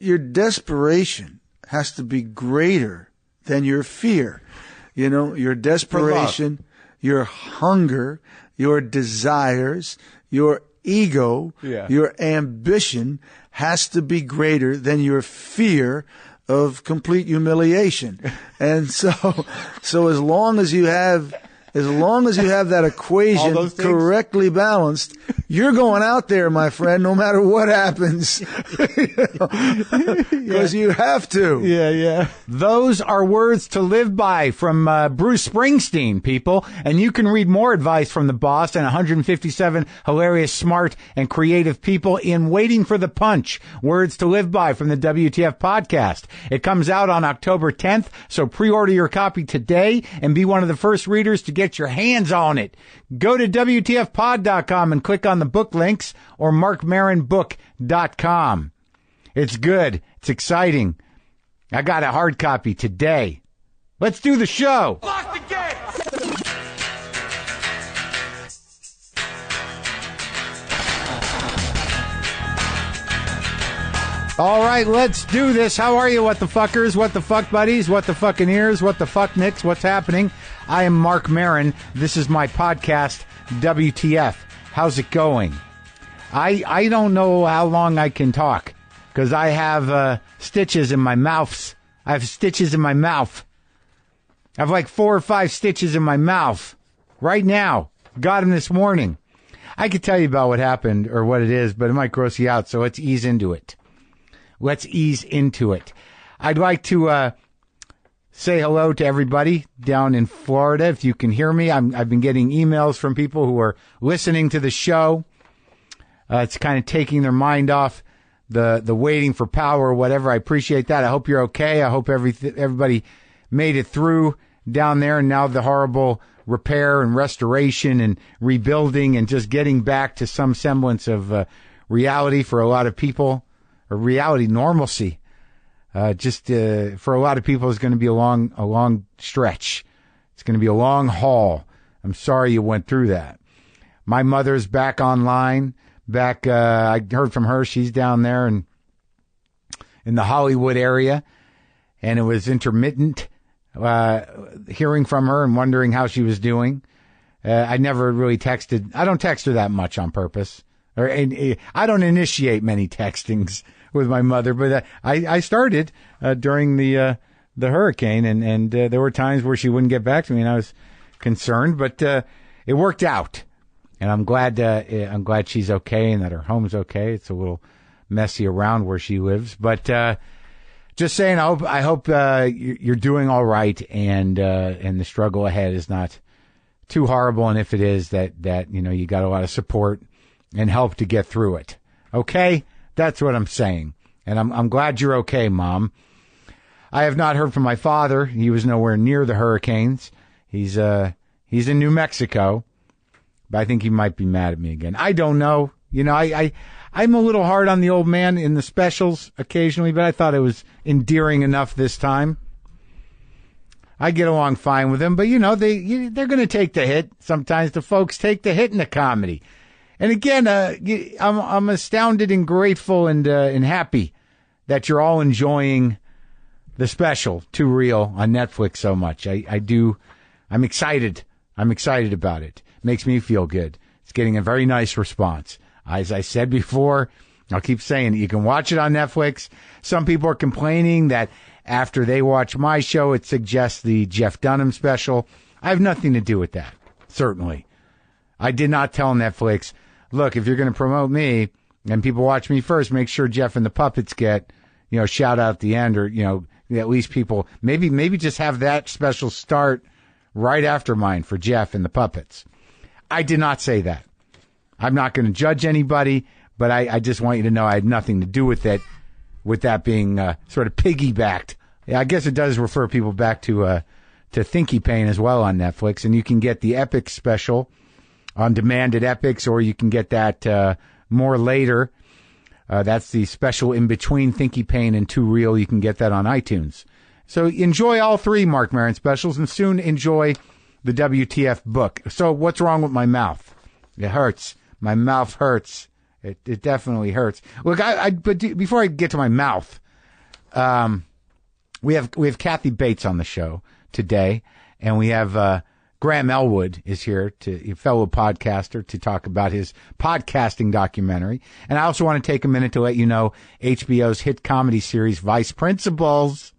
your desperation has to be greater than your fear. You know, your desperation, your hunger, your desires, your ego, your ambition has to be greater than your fear of complete humiliation. And so as long as you have that equation correctly balanced, you're going out there, my friend, no matter what happens. Because you have to. Yeah. Those are words to live by from Bruce Springsteen, people. And you can read more advice from the boss and 157 hilarious, smart, and creative people in Waiting for the Punch. Words to live by from the WTF podcast. It comes out on October 10th, so pre-order your copy today and be one of the first readers to get your hands on it. Go to WTFpod.com and click on the book links or MarcMaronBook.com. It's good. It's exciting. I got a hard copy today. Let's do the show. Lock the gate! All right, let's do this. How are you, what the fuckers, what the fuck buddies, what the fucking ears, what the fuck nicks, what's happening? I am Marc Maron. This is my podcast, WTF. How's it going? I don't know how long I can talk because I have stitches in my mouth. I have stitches in my mouth. I have like 4 or 5 stitches in my mouth right now. Got them this morning. I could tell you about what happened or what it is, but it might gross you out, so let's ease into it. I'd like to say hello to everybody down in Florida. If you can hear me, I've been getting emails from people who are listening to the show. It's kind of taking their mind off the waiting for power or whatever. I appreciate that. I hope you're okay. I hope everybody made it through down there, and now the horrible repair and restoration and rebuilding and just getting back to some semblance of reality for a lot of people. Or reality, normalcy, for a lot of people is going to be a long stretch. It's going to be a long haul. I'm sorry you went through that. My mother's back online. I heard from her. She's down there in the Hollywood area, and it was intermittent, hearing from her and wondering how she was doing. I never really texted. I don't text her that much on purpose. I don't initiate many textings with my mother, but I started during the hurricane, and there were times where she wouldn't get back to me, and I was concerned, but it worked out, and I'm glad she's okay and that her home's okay. It's a little messy around where she lives, but just saying, I hope you're doing all right, and the struggle ahead is not too horrible, and if it is, that you got a lot of support and help to get through it. Okay? That's what I'm saying. And I'm glad you're okay, Mom. I have not heard from my father. He was nowhere near the hurricanes. He's in New Mexico. But I think he might be mad at me again. I don't know. I'm a little hard on the old man in the specials occasionally, but I thought it was endearing enough this time. I get along fine with him, but they're going to take the hit. Sometimes the folks take the hit in the comedy. And again, I'm astounded and grateful and happy that you're all enjoying the special, Too Real, on Netflix so much. I'm excited. I'm excited about it. Makes me feel good. It's getting a very nice response. As I said before, I'll keep saying it. You can watch it on Netflix. Some people are complaining that after they watch my show, it suggests the Jeff Dunham special. I have nothing to do with that, certainly. I did not tell Netflix, look, if you're going to promote me and people watch me first, make sure Jeff and the Puppets get, shout out at the end, or, at least people, maybe just have that special start right after mine for Jeff and the Puppets. I did not say that. I'm not going to judge anybody, but I just want you to know I had nothing to do with it, with that being sort of piggybacked. Yeah, I guess it does refer people back to Thinky Pain as well on Netflix, and you can get the Epic special on demand at Epics, or you can get that more later. That's the special in between Thinky Pain and Too Real. You can get that on iTunes. So enjoy all 3 Marc Maron specials, and soon enjoy the WTF book. So what's wrong with my mouth? It hurts. My mouth hurts. It definitely hurts. Look, but before I get to my mouth, we have Kathy Bates on the show today, and we have Graham Elwood is here, a fellow podcaster, to talk about his podcasting documentary. And I also want to take a minute to let you know HBO's hit comedy series Vice Principals,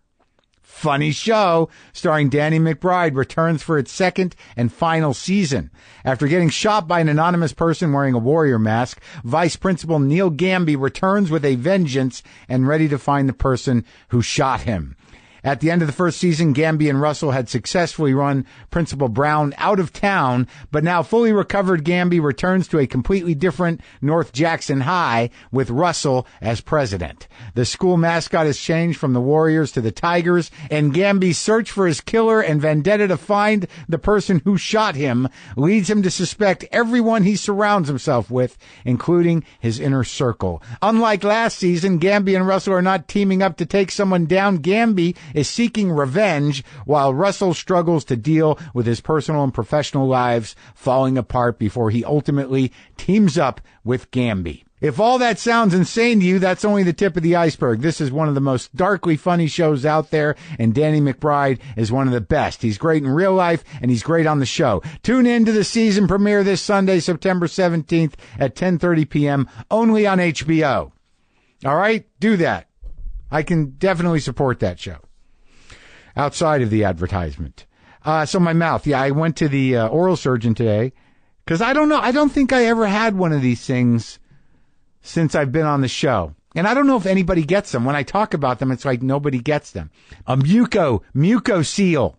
funny show starring Danny McBride, returns for its second and final season. After getting shot by an anonymous person wearing a warrior mask, Vice Principal Neil Gamby returns with a vengeance and ready to find the person who shot him. At the end of the first season, Gamby and Russell had successfully run Principal Brown out of town, but now fully recovered Gamby returns to a completely different North Jackson High with Russell as president. The school mascot has changed from the Warriors to the Tigers, and Gamby's search for his killer and vendetta to find the person who shot him leads him to suspect everyone he surrounds himself with, including his inner circle. Unlike last season, Gamby and Russell are not teaming up to take someone down. Gamby is seeking revenge, while Russell struggles to deal with his personal and professional lives falling apart before he ultimately teams up with Gamby. If all that sounds insane to you, that's only the tip of the iceberg. This is one of the most darkly funny shows out there, and Danny McBride is one of the best. He's great in real life, and he's great on the show. Tune in to the season premiere this Sunday, September 17th at 10:30 p.m., only on HBO. All right? Do that. I can definitely support that show. Outside of the advertisement. So my mouth. Yeah, I went to the oral surgeon today because I don't know. I don't think I ever had one of these things since I've been on the show. And I don't know if anybody gets them. When I talk about them, it's like nobody gets them. A mucocele.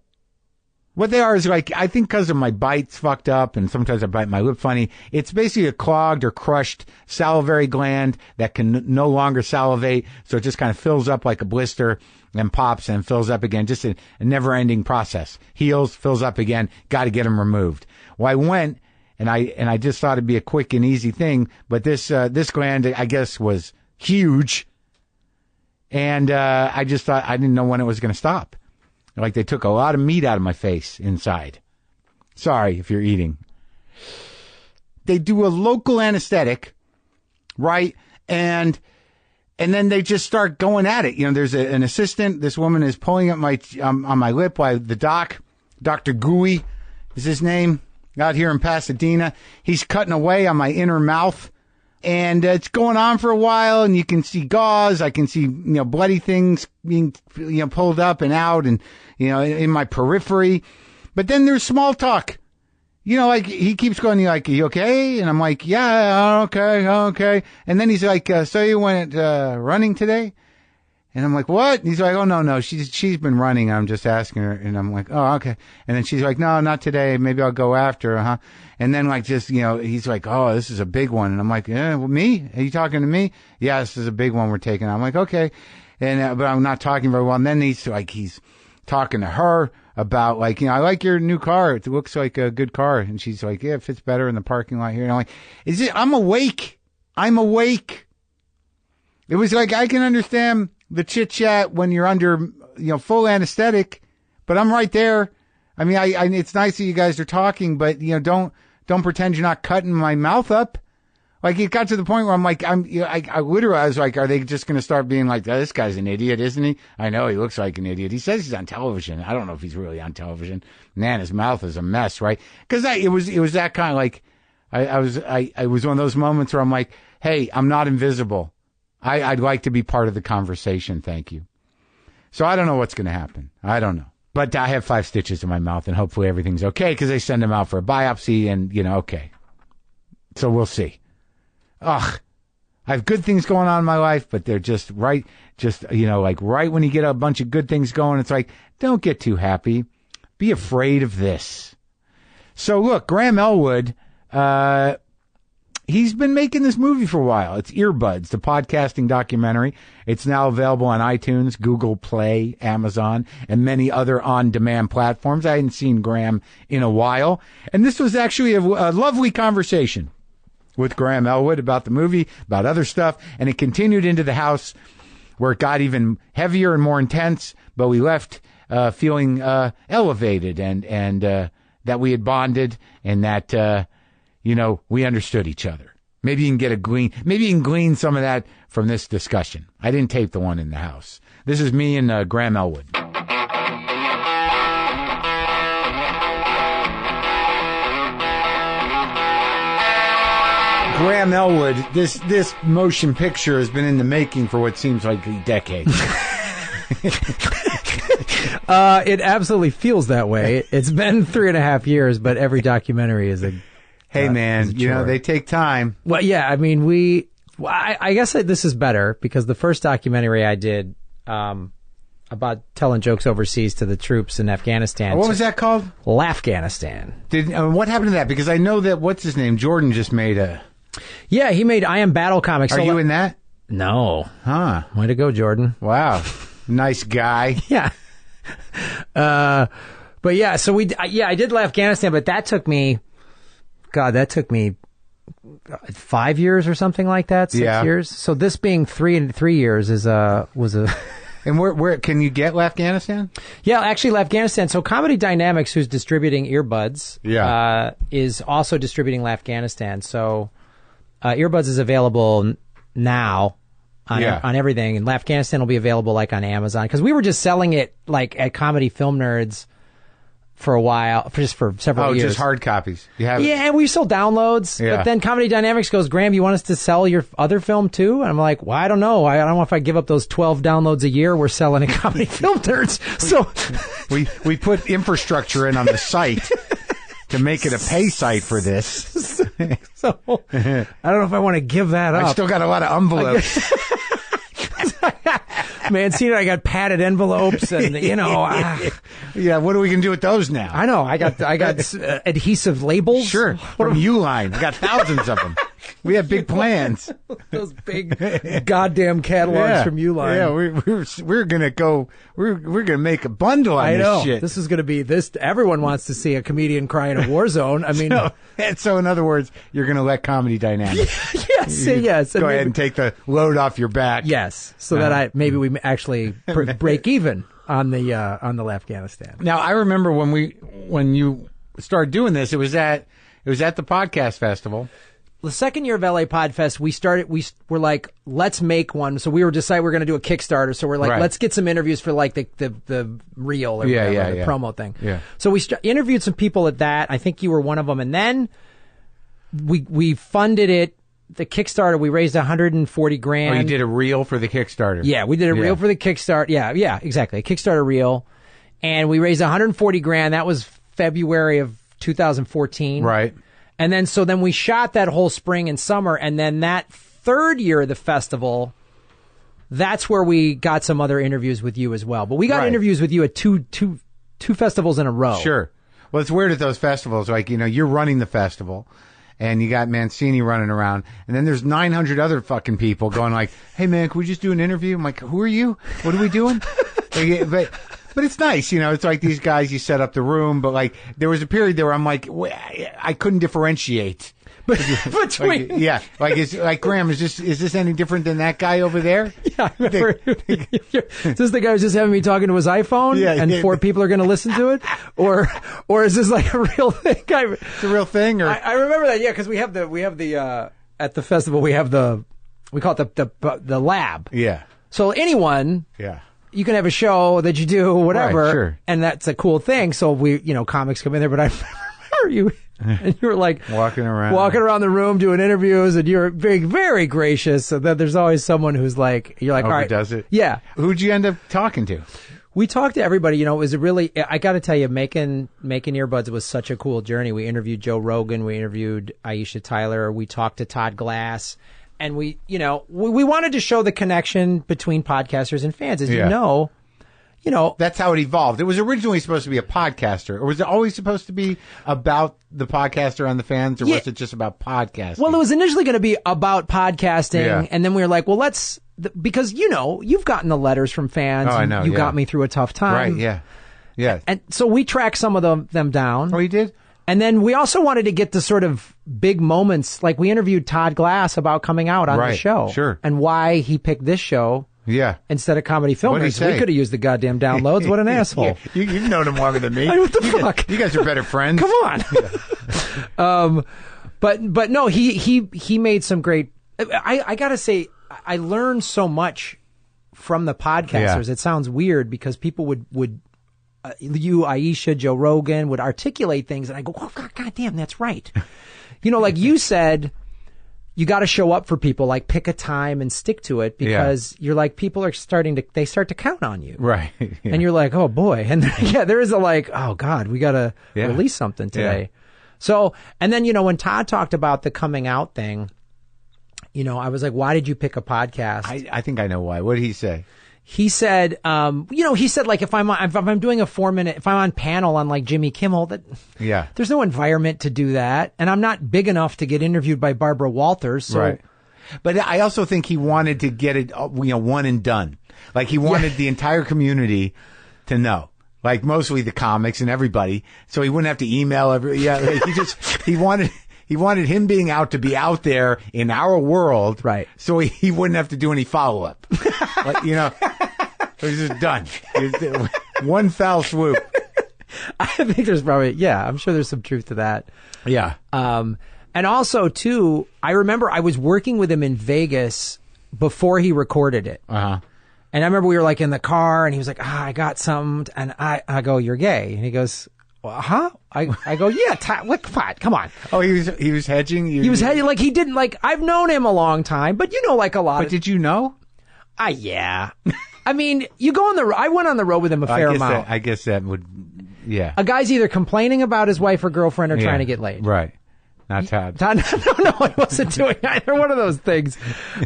What they are is like, I think because of my bites fucked up and sometimes I bite my lip funny, it's basically a clogged or crushed salivary gland that can no longer salivate. So it just kind of fills up like a blister and pops and fills up again. Just a never-ending process. Heals, fills up again. Got to get them removed. Well, I went and I just thought it'd be a quick and easy thing. But this gland, I guess, was huge. And I just thought I didn't know when it was going to stop. Like they took a lot of meat out of my face inside. Sorry if you're eating. They do a local anesthetic, right? And then they just start going at it. You know, there's an assistant. This woman is pulling at my on my lip while the doc, Dr. Gooey is his name, out here in Pasadena. He's cutting away on my inner mouth. And it's going on for a while, and you can see gauze. I can see, bloody things being, pulled up and out and, in my periphery. But then there's small talk. Like he keeps going, like, "You okay?" And I'm like, "Yeah, okay. And then he's like, "So you went running today?" And I'm like, "What?" And he's like, "Oh, no, she's been running. I'm just asking her." And I'm like, "Oh, okay." And then she's like, "No, not today. Maybe I'll go after her, huh?" And then like just, he's like, "Oh, this is a big one." And I'm like, "Yeah, well, me? Are you talking to me?" "Yeah, this is a big one we're taking." I'm like, "Okay." And, but I'm not talking very well. And then he's talking to her about like, "I like your new car. It looks like a good car." And she's like, "Yeah, it fits better in the parking lot here." And I'm like, I'm awake. It was like, I can understand the chit chat when you're under, full anesthetic, but I'm right there. I mean, I it's nice that you guys are talking, but don't pretend you're not cutting my mouth up. Like it got to the point where I'm like, I literally, I was like, are they just going to start being like, "Oh, this guy's an idiot, isn't he?" I know he looks like an idiot. He says he's on television. I don't know if he's really on television. Man, his mouth is a mess, right? Because it was that kind of like, I was one of those moments where I'm like, "Hey, I'm not invisible. I'd like to be part of the conversation. Thank you." So I don't know what's going to happen. I don't know. But I have 5 stitches in my mouth, and hopefully everything's okay because they send them out for a biopsy, and, okay. So we'll see. Ugh. I have good things going on in my life, but they're just right when you get a bunch of good things going, it's like, don't get too happy. Be afraid of this. So look, Graham Elwood, he's been making this movie for a while. It's Earbuds, the podcasting documentary. It's now available on iTunes, Google Play, Amazon, and many other on-demand platforms. I hadn't seen Graham in a while. And this was actually a lovely conversation with Graham Elwood about the movie, about other stuff. And it continued into the house where it got even heavier and more intense. But we left feeling elevated and that we had bonded and that we understood each other. Maybe you can get a glean. Maybe you can glean some of that from this discussion. I didn't tape the one in the house. This is me and Graham Elwood. Graham Elwood, this motion picture has been in the making for what seems like a decade. It absolutely feels that way. It's been 3.5 years, but every documentary is a... Hey, man, you know, they take time. Well, yeah, I mean, I guess this is better because the first documentary I did about telling jokes overseas to the troops in Afghanistan. What was that called? Afghanistan. What happened to that? Because I know that, what's his name? Jordan just made a... Yeah, he made I Am Battle comics. Are you in that? No. Huh. Way to go, Jordan. Wow. Nice guy. Yeah. But yeah, so I did Afghanistan, but that took me 5 years or something like that, 6 years. So this being 3 years was a... And where can you get Afghanistan? Yeah, actually Afghanistan. So Comedy Dynamics, who's distributing Earbuds, is also distributing Afghanistan. So Earbuds is available now on everything, and Afghanistan will be available like on Amazon, because we were just selling it like at Comedy Film Nerds for a while, for several years. Just hard copies. You have and we sold downloads. Yeah. But then Comedy Dynamics goes, Graham, you want us to sell your other film too? And I'm like, well, I don't know. I don't know if I give up those 12 downloads a year we're selling at Comedy Film Nerds. So we put infrastructure in on the site to make it a pay site for this. So I don't know if I want to give that up. I still got a lot of envelopes. Mancini and I got padded envelopes, and yeah. What are we gonna do with those now? I know. I got adhesive labels. Sure, from Uline. I got thousands of them. We have big plans. Those big goddamn catalogs from Uline. Yeah, we're gonna go. We're gonna make a bundle on this shit. This is gonna be this. Everyone wants to see a comedian cry in a war zone. I mean, so in other words, you're gonna let Comedy Dynamics. Yes. Go ahead and take the load off your back. Yes, so that maybe we actually break even on the Afghanistan. Now I remember when you started doing this, it was at the podcast festival. The second year of LA Podfest, we're like, let's make one. So we were deciding we're going to do a Kickstarter. So we're like, let's get some interviews for like the reel or whatever, the promo thing. Yeah. So we interviewed some people at that. I think you were one of them. And then we funded it. The Kickstarter, we raised $140,000. Oh, you did a reel for the Kickstarter. Yeah, we did a reel for the Kickstarter. Yeah, exactly. A Kickstarter reel. And we raised $140,000. That was February of 2014. Right. And then we shot that whole spring and summer, and then that third year of the festival, that's where we got some other interviews with you as well. But we got interviews with you at two festivals in a row. Sure. Well, it's weird at those festivals. Like, you're running the festival, and you got Mancini running around, and then there's 900 other fucking people going like, hey, man, can we just do an interview? I'm like, who are you? What are we doing? But it's nice, it's like these guys, you set up the room, but like there was a period there where I'm like, I couldn't differentiate. Between Graham, is this any different than that guy over there? Yeah, I remember. Is this the guy who's just having me talking to his iPhone and 4 people are going to listen to it? Or is this like a real thing? It's a real thing? Or I remember that, because we have the at the festival, we call it the lab. Yeah. So anyone. Yeah. You can have a show that you do, whatever, sure. And that's a cool thing. So comics come in there, but I remember you, and you were like walking around the room doing interviews, and you're very, very gracious. So that there's always someone who's like, you're like, all right, does it? Yeah. Who'd you end up talking to? We talked to everybody. It was I got to tell you, making Earbuds was such a cool journey. We interviewed Joe Rogan, we interviewed Aisha Tyler, we talked to Todd Glass. And we wanted to show the connection between podcasters and fans. As you know, that's how it evolved. It was originally supposed to be a podcaster, or was it always supposed to be about the podcaster and the fans, or was it just about podcasting? Well, it was initially going to be about podcasting, and then we were like, well, because you've gotten the letters from fans. Oh, I know. You got me through a tough time, right? Yeah. And so we tracked some of them down. Oh, you did? And then we also wanted to get the sort of big moments. Like we interviewed Todd Glass about coming out on the show. Sure. And why he picked this show instead of Comedy Film Nerds. We could have used the goddamn downloads. What an asshole. You've known him longer than me. What the fuck? You guys are better friends. Come on. But no, he made some great. I gotta say, I learned so much from the podcasters. It sounds weird because people would you, Aisha, Joe Rogan would articulate things, and I go, oh God damn, that's right. Like you said, you got to show up for people. Like pick a time and stick to it because you're like people are start to count on you, right? And you're like, oh boy, and there is a like, oh God, we got to release something today. So, and then when Todd talked about the coming out thing, I was like, why did you pick a podcast? I think I know why. What did he say? He said, like if I'm doing a 4-minute, if I'm on panel on like Jimmy Kimmel, there's no environment to do that, and I'm not big enough to get interviewed by Barbara Walters. So. Right. But I also think he wanted to get it, one and done. Like he wanted the entire community to know, like mostly the comics and everybody, so he wouldn't have to email he wanted him being out to be out there in our world, right? So he wouldn't have to do any follow up. It was just done. One foul swoop. I think there's probably I'm sure there's some truth to that. Yeah. And also too, I remember I was working with him in Vegas before he recorded it. Uh-huh. And I remember we were like in the car, and he was like, I got something, and I go, you're gay, and he goes. Well, huh? I go, yeah, come on. Oh, he was hedging? He was hedging, like he didn't, like, I've known him a long time, but like a lot But did you know? Yeah. I mean, you go I went on the road with him a fair amount. I guess that would, yeah. A guy's either complaining about his wife or girlfriend or trying to get laid. Right. Not Todd. No, I wasn't doing either one of those things.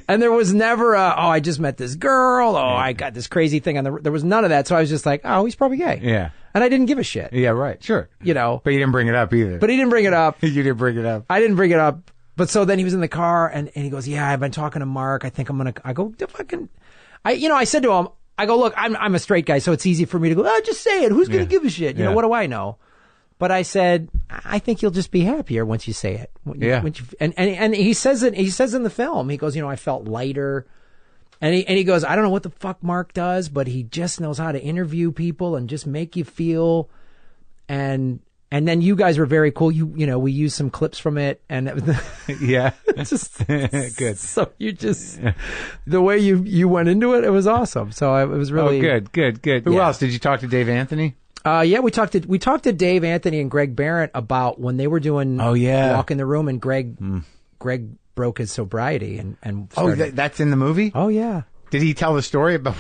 And there was never I just met this girl. I got this crazy thing. There was none of that. So I was just like, he's probably gay. Yeah. And I didn't give a shit. Yeah, right. Sure. But you didn't bring it up either. But he didn't bring it up. You didn't bring it up. I didn't bring it up. But so then he was in the car and he goes, yeah, I've been talking to Mark. I think I'm going to, I go, I said to him, I go, look, I'm a straight guy, so it's easy for me to go, just say it. Who's going to give a shit? What do I know? But I said, I think you'll just be happier once you say it. And he says it. He says in the film, he goes, I felt lighter. And he goes, I don't know what the fuck Mark does, but he just knows how to interview people and just make you feel. And then you guys were very cool. We used some clips from it, and it was just good. So the way you went into it, it was awesome. So it was really good. Who else did you talk to? Dave Anthony? We talked to Dave Anthony and Greg Barrett about when they were doing Walk in the Room, and Greg broke his sobriety and started, that's in the movie? Oh yeah. Did he tell the story about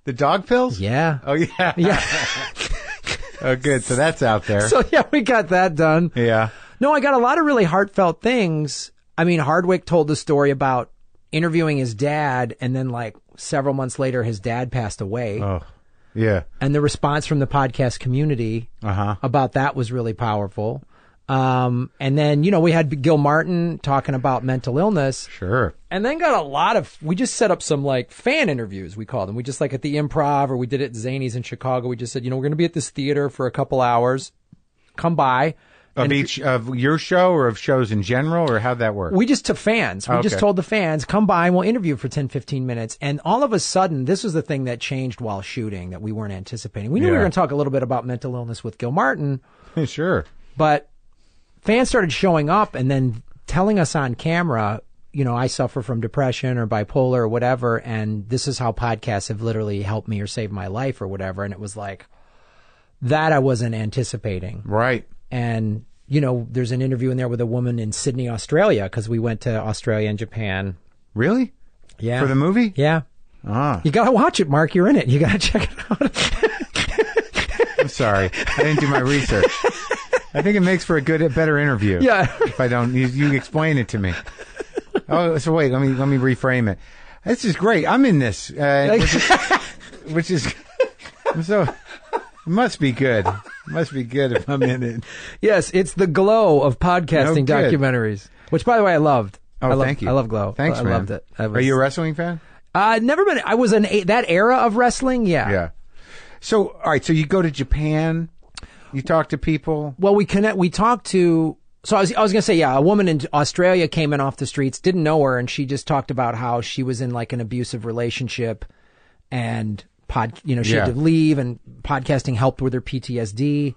the dog pills? Yeah. Oh yeah. Yeah. Oh good. So that's out there. So we got that done. Yeah. No, I got a lot of really heartfelt things. I mean, Hardwick told the story about interviewing his dad, and then like several months later his dad passed away. Oh. Yeah. And the response from the podcast community about that was really powerful. And then, we had Gil Martin talking about mental illness. Sure. And then got we just set up some like fan interviews, we called them. We just like at the Improv, or we did it at Zany's in Chicago. We just said, we're going to be at this theater for a couple hours. Come by. Of your show, or of shows in general, or how'd that work? We just took fans. We just told the fans, come by and we'll interview for 10, 15 minutes. And all of a sudden, this was the thing that changed while shooting that we weren't anticipating. We knew we were going to talk a little bit about mental illness with Gil Martin. Sure. But fans started showing up and then telling us on camera, I suffer from depression or bipolar or whatever, and this is how podcasts have literally helped me or saved my life or whatever. And it was like, that I wasn't anticipating. Right. And, there's an interview in there with a woman in Sydney, Australia, because we went to Australia and Japan. Really? Yeah. For the movie? Yeah. You got to watch it, Mark. You're in it. You got to check it out. I'm sorry. I didn't do my research. I think it makes for a better interview. Yeah. If I don't, you explain it to me. Oh, so wait, let me reframe it. This is great. I'm in this, which is so. It must be good. It must be good if I'm in it. Yes, it's the glow of podcasting documentaries, which, by the way, I loved. Thank you. I love Glow. Thanks, man. I loved it. Are you a wrestling fan? Never been. I was in that era of wrestling. Yeah. Yeah. So, all right. So you go to Japan. You talk to people. Well, we talked to. So I was going to say, a woman in Australia came in off the streets, didn't know her, and she just talked about how she was in like an abusive relationship, and she had to leave, and podcasting helped with her PTSD.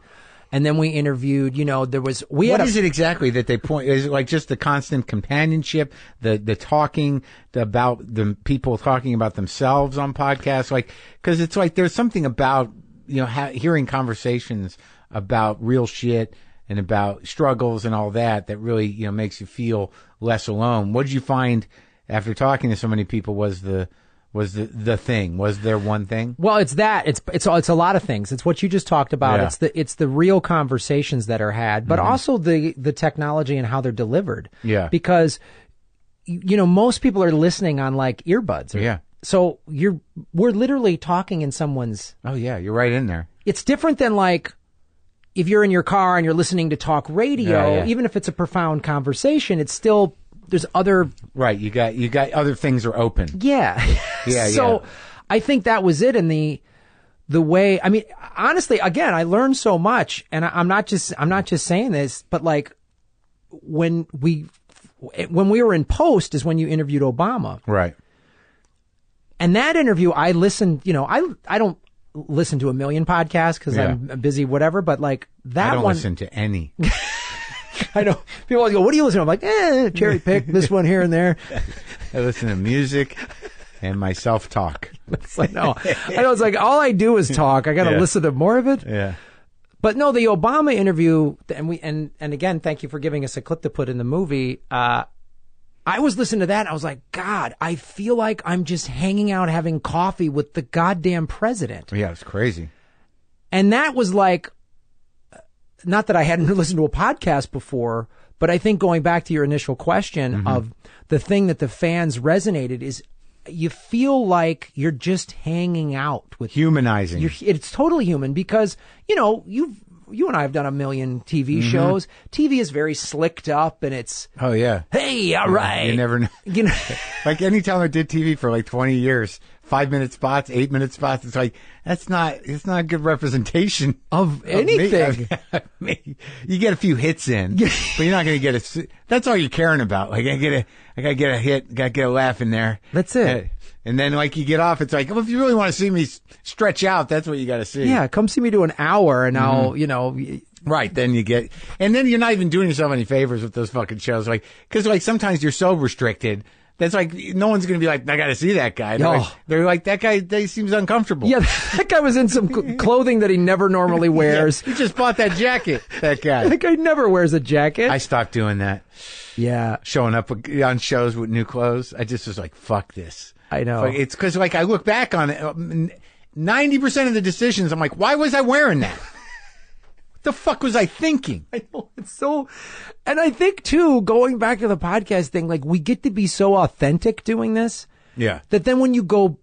And then we interviewed, What is it exactly that they point? Is it like just the constant companionship, the talking about the people talking about themselves on podcasts? Like, cause it's like there's something about, hearing conversations about real shit and about struggles and all that really, makes you feel less alone. What did you find after talking to so many people was the thing? Was there one thing? Well, it's that. It's a lot of things. It's what you just talked about. Yeah. It's the real conversations that are had, but also the technology and how they're delivered. Yeah. Because, most people are listening on like earbuds. Yeah. So we're literally talking in someone's. Oh yeah, you're right in there. It's different than like if you're in your car and you're listening to talk radio, even if it's a profound conversation, it's still, there's other. Right. You got other things are open. Yeah. Yeah. So I think that was it in the way, I mean, honestly, again, I learned so much, and I'm not just saying this, but like when we were in post is when you interviewed Obama. Right. And that interview, I listened, I don't listen to a million podcasts because I'm busy, whatever, but like that one. I don't listen to any. I know. People always go, what do you listen to? I'm like, cherry pick this one here and there. I listen to music and my self-talk. It's like, no. I know, it's like, all I do is talk. I got to listen to more of it. Yeah. But no, the Obama interview, and again, thank you for giving us a clip to put in the movie. I was listening to that and I was like, God, I feel like I'm just hanging out having coffee with the goddamn president. Yeah, it's crazy. And that was like, not that I hadn't listened to a podcast before, but I think going back to your initial question of the thing that the fans resonated is you feel like you're just hanging out with. Humanizing. It's totally human because, you and I have done a million TV shows. TV is very slicked up and it's. Oh, yeah. Hey, all right. You never know. Like anytime I did TV for like 20 years, 5-minute spots, 8-minute spots, it's like, it's not a good representation of anything. You get a few hits in, but you're not going to get that's all you're caring about. Like I gotta get a hit, gotta get a laugh in there. That's it. And then like you get off, it's like, well, if you really want to see me stretch out, that's what you got to see. Yeah. Come see me do an hour and I'll, Right. Then and then you're not even doing yourself any favors with those fucking shows. Like, cause like sometimes you're so restricted. That's like, no one's going to be like, I got to see that guy. They're like, that guy, he seems uncomfortable. Yeah, that guy was in some clothing that he never normally wears. He just bought that jacket, that guy. That guy never wears a jacket. I stopped doing that. Yeah. Showing up on shows with new clothes. I just was like, fuck this. I know. It's because like I look back on it, 90% of the decisions, I'm like, why was I wearing that? What the fuck was I thinking? I know, it's so, and I think too, going back to the podcast thing, like we get to be so authentic doing this. Yeah. That then when you go,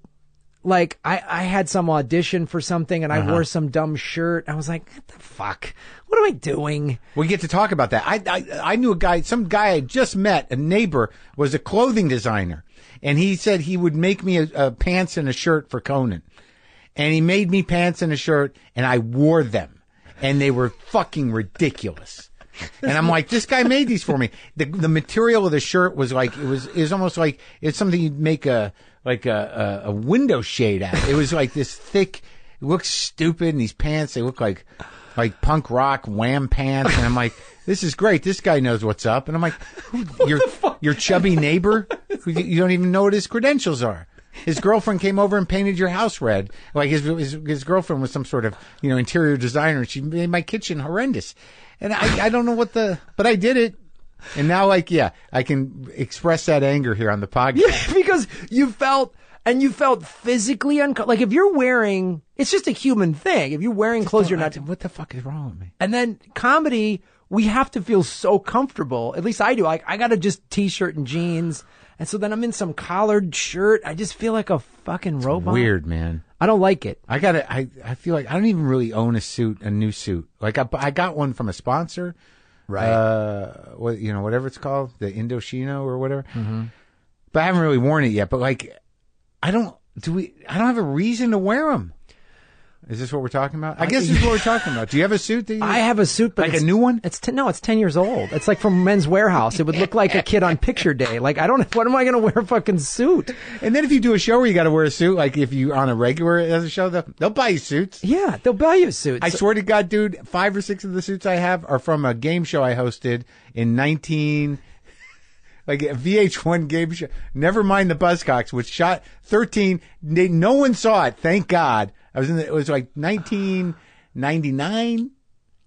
like I had some audition for something and I wore some dumb shirt. I was like, what the fuck? What am I doing? We get to talk about that. I knew some guy I just met, a neighbor, was a clothing designer. And he said he would make me a pants and a shirt for Conan. And he made me pants and a shirt and I wore them. And they were fucking ridiculous. And I'm like, this guy made these for me. The material of the shirt was like, it was almost like it's something you'd make a window shade out of. It was like this thick, it looks stupid. And these pants, they look like punk rock Wham pants. And I'm like, this is great. This guy knows what's up. And I'm like, your chubby neighbor who you don't even know what his credentials are. His girlfriend came over and painted your house red. Like his girlfriend was some sort of, interior designer. And she made my kitchen horrendous. And I don't know but I did it. And now I can express that anger here on the podcast. Yeah, because you felt physically like if you're wearing, it's just a human thing. If you're wearing clothes, you're not. What the fuck is wrong with me? And then comedy, we have to feel so comfortable. At least I do. Like I got to just t-shirt and jeans. And so then I'm in some collared shirt. I just feel like a fucking robot. Weird, man. I don't like it. I feel like I don't even really own a new suit. Like I got one from a sponsor. Right. Whatever it's called, the Indochino or whatever. Mm-hmm. But I haven't really worn it yet. But like, I don't have a reason to wear them. Is this what we're talking about? I guess this is what we're talking about. Do you have a suit? I have a suit, but like a new one? It's 10 years old. It's like from Men's Warehouse. It would look like a kid on picture day. Like, I don't, what am I going to wear a fucking suit? And then if you do a show where you got to wear a suit, like if you on a regular as a show, they'll buy you suits. Yeah, they'll buy you suits. I swear to God, dude, 5 or 6 of the suits I have are from a game show I hosted in like a VH1 game show. Never mind the Buzzcocks, which shot 13. No one saw it. Thank God. It was like 1999.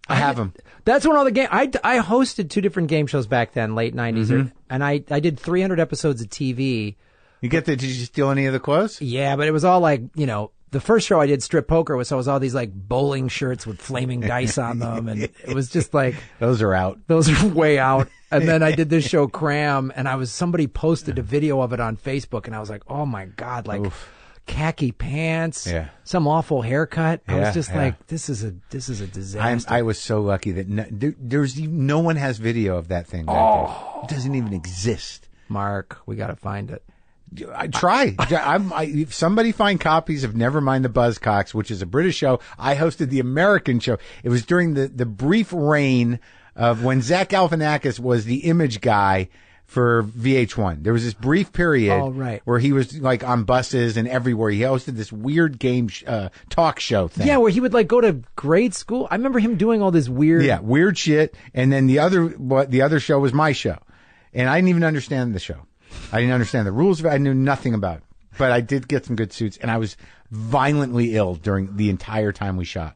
I have them. That's when all the game. I hosted 2 different game shows back then, late 90s, and I did 300 episodes of TV. Did you steal any of the clothes? Yeah, but it was all like, the first show I did, strip poker, was all these like bowling shirts with flaming dice on them, and it was just like those are out. Those are way out. And then I did this show, Cram, and somebody posted a video of it on Facebook, and I was like, oh my God, like. Oof. Khaki pants, some awful haircut. I was just like, this is a disaster. I was so lucky that no one has video of that thing. It doesn't even exist. Mark, we got to find it. I try. If somebody find copies of Nevermind the Buzzcocks, which is a British show, I hosted the American show. It was during the brief reign of when Zach Galifianakis was the image guy for VH1. There was this brief period where he was like on buses and everywhere. He hosted this weird game talk show thing. Yeah, where he would like go to grade school. I remember him doing all this weird shit. And then the other show was my show. And I didn't even understand the show. I didn't understand the rules of it. I knew nothing about it. But I did get some good suits, and I was violently ill during the entire time we shot.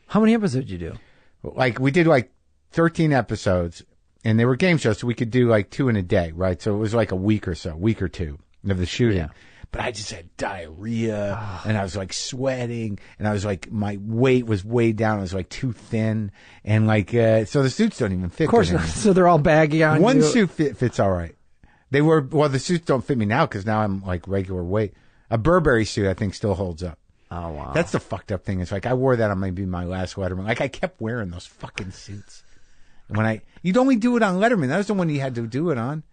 How many episodes did you do? Like, we did like 13 episodes. And they were game shows, so we could do like 2 in a day, right? So it was like a week or 2 of the shooting. Yeah. But I just had diarrhea, and I was like sweating, and I was like, my weight was way down. I was like too thin, and like, so the suits don't even fit. Of course not. So they're all baggy on One you. suit fits all right. The suits don't fit me now because now I'm like regular weight. A Burberry suit, I think, still holds up. Oh, wow. That's the fucked up thing. It's like I wore that on maybe my last Letterman. Like I kept wearing those fucking suits. You'd only do it on Letterman. That was the one you had to do it on.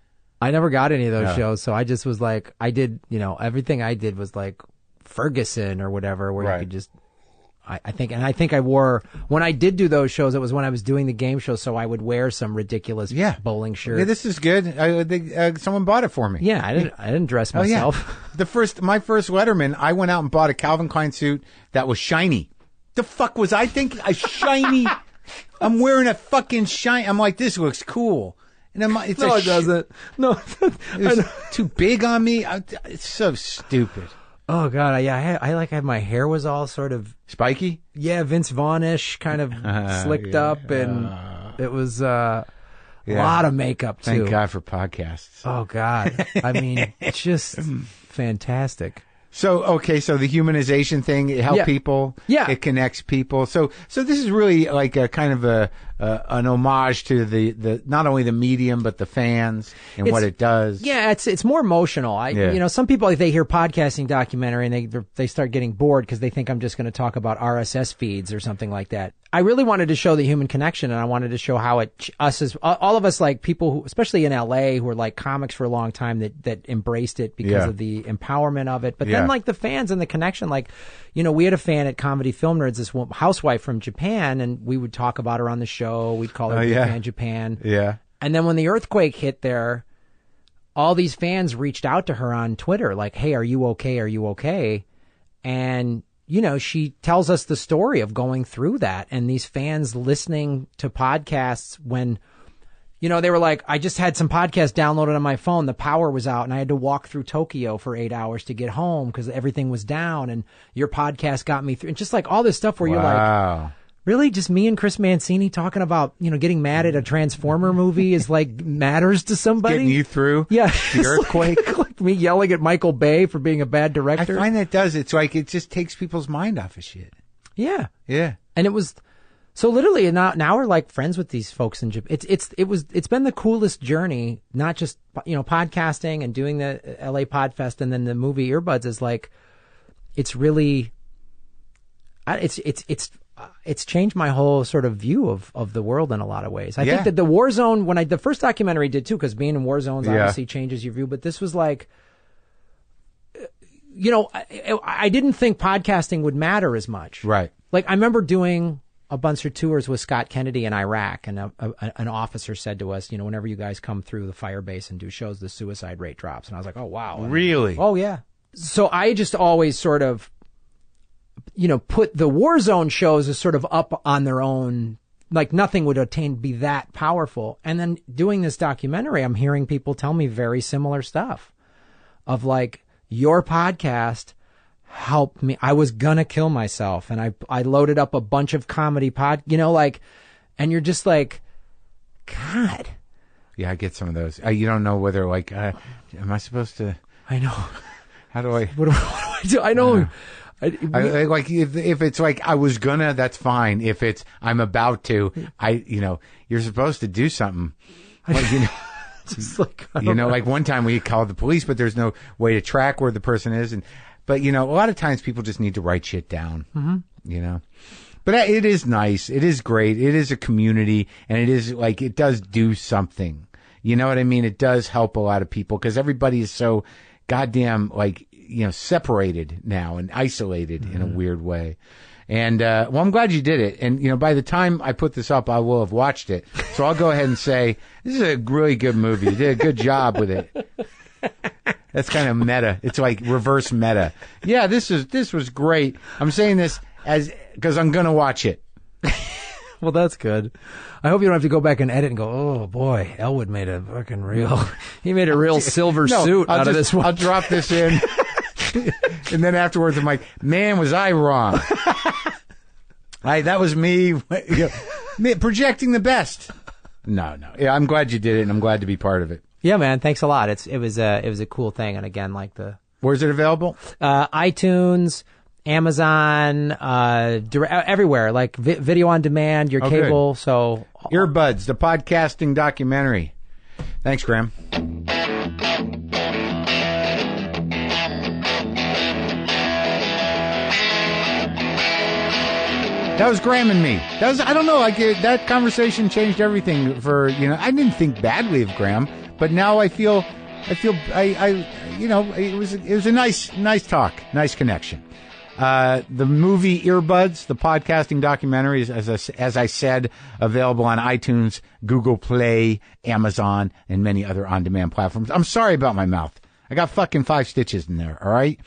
I never got any of those shows, so I just was like, I did, everything I did was like Ferguson or whatever, where you could just, I think I wore, when I did do those shows, it was when I was doing the game show, so I would wear some ridiculous bowling shirt. Yeah, this is good. Someone bought it for me. Yeah, I didn't dress myself. My first Letterman, I went out and bought a Calvin Klein suit that was shiny. The fuck was I thinking? A shiny... I'm wearing a fucking shine. I'm like, this looks cool. And it doesn't. No, it's too big on me. It's so stupid. Oh God, I had my hair was all sort of spiky. Yeah, Vince Vaughn-ish, kind of slicked up, and it was a lot of makeup too. Thank God for podcasts. Oh God, I mean, it's just fantastic. So the humanization thing, it helps people. Yeah. It connects people. So this is really like a kind of an homage to the not only the medium, but the fans and what it does. Yeah. It's more emotional. Some people, they hear podcasting documentary and they start getting bored because they think I'm just going to talk about RSS feeds or something like that. I really wanted to show the human connection, and I wanted to show how all of us, like people who, especially in LA, who were like comics for a long time, that embraced it because of the empowerment of it. But then like the fans and the connection, like, we had a fan at Comedy Film Nerds, this housewife from Japan, and we would talk about her on the show. We'd call her Japan Japan. Yeah. And then when the earthquake hit there, all these fans reached out to her on Twitter, like, hey, are you okay? Are you okay? And she tells us the story of going through that, and these fans listening to podcasts when, they were like, I just had some podcasts downloaded on my phone. The power was out and I had to walk through Tokyo for 8 hours to get home because everything was down, and your podcast got me through. And just like all this stuff where you're like, really? Just me and Chris Mancini talking about, getting mad at a Transformer movie is like matters to somebody? Getting you through the earthquake? Like me yelling at Michael Bay for being a bad director. I find that does. It's like it just takes people's mind off of shit. Yeah. Yeah. And it was so literally now we're like friends with these folks in Japan. It's been the coolest journey, not just podcasting and doing the LA Podfest and then the movie Earbuds is like, it's really it's changed my whole sort of view of the world in a lot of ways. I think that the war zone, the first documentary did too, because being in war zones obviously changes your view. But this was like, I didn't think podcasting would matter as much. Right. Like, I remember doing a bunch of tours with Scott Kennedy in Iraq, and an officer said to us, whenever you guys come through the fire base and do shows, the suicide rate drops. And I was like, oh, wow. Really? Oh, yeah. So I just always sort of, put the war zone shows as sort of up on their own, like nothing would be that powerful. And then doing this documentary, I'm hearing people tell me very similar stuff of like, your podcast helped me. I was gonna kill myself, and I loaded up a bunch of comedy and you're just like, God. Yeah, I get some of those. You don't know whether like, am I supposed to? I know. How do I? What do I do? I know. Like if it's like I was gonna, that's fine. If it's I'm about to, you're supposed to do something. Like, just like, like one time we called the police, but there's no way to track where the person is. But a lot of times people just need to write shit down, But it is nice. It is great. It is a community, and it is like, it does do something. You know what I mean? It does help a lot of people because everybody is so goddamn separated now and isolated in a weird way. And, I'm glad you did it. And, by the time I put this up, I will have watched it. So I'll go ahead and say, this is a really good movie. You did a good job with it. That's kind of meta. It's like reverse meta. Yeah, this was great. I'm saying this because I'm going to watch it. Well, that's good. I hope you don't have to go back and edit and go, oh boy, Elwood made a fucking he made a real silver suit out of this one. I'll drop this in. And then afterwards, I'm like, man, was I wrong? That was me projecting the best. No. Yeah, I'm glad you did it, and I'm glad to be part of it. Yeah, man. Thanks a lot. It was a cool thing. And again, like where's it available? iTunes, Amazon, everywhere, like video on demand, your cable. Good. So Earbuds, the podcasting documentary. Thanks, Graham. That was Graham and me. I don't know, that conversation changed everything for, I didn't think badly of Graham, but now it was a nice talk, nice connection. The movie Earbuds, the podcasting documentary is, as I said, available on iTunes, Google Play, Amazon, and many other on-demand platforms. I'm sorry about my mouth. I got fucking 5 stitches in there, all right?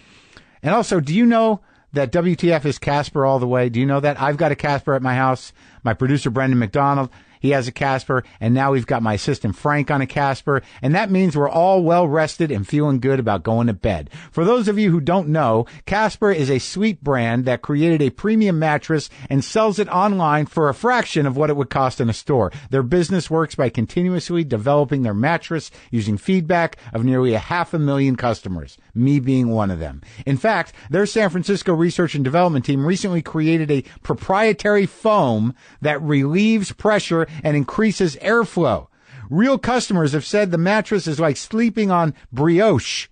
And also, do you know that WTF is Casper all the way? Do you know that? I've got a Casper at my house. My producer, Brendan McDonald, he has a Casper. And now we've got my assistant, Frank, on a Casper. And that means we're all well rested and feeling good about going to bed. For those of you who don't know, Casper is a sweet brand that created a premium mattress and sells it online for a fraction of what it would cost in a store. Their business works by continuously developing their mattress using feedback of nearly 500,000 customers, me being one of them. In fact, their San Francisco research and development team recently created a proprietary foam that relieves pressure and increases airflow. Real customers have said the mattress is like sleeping on brioche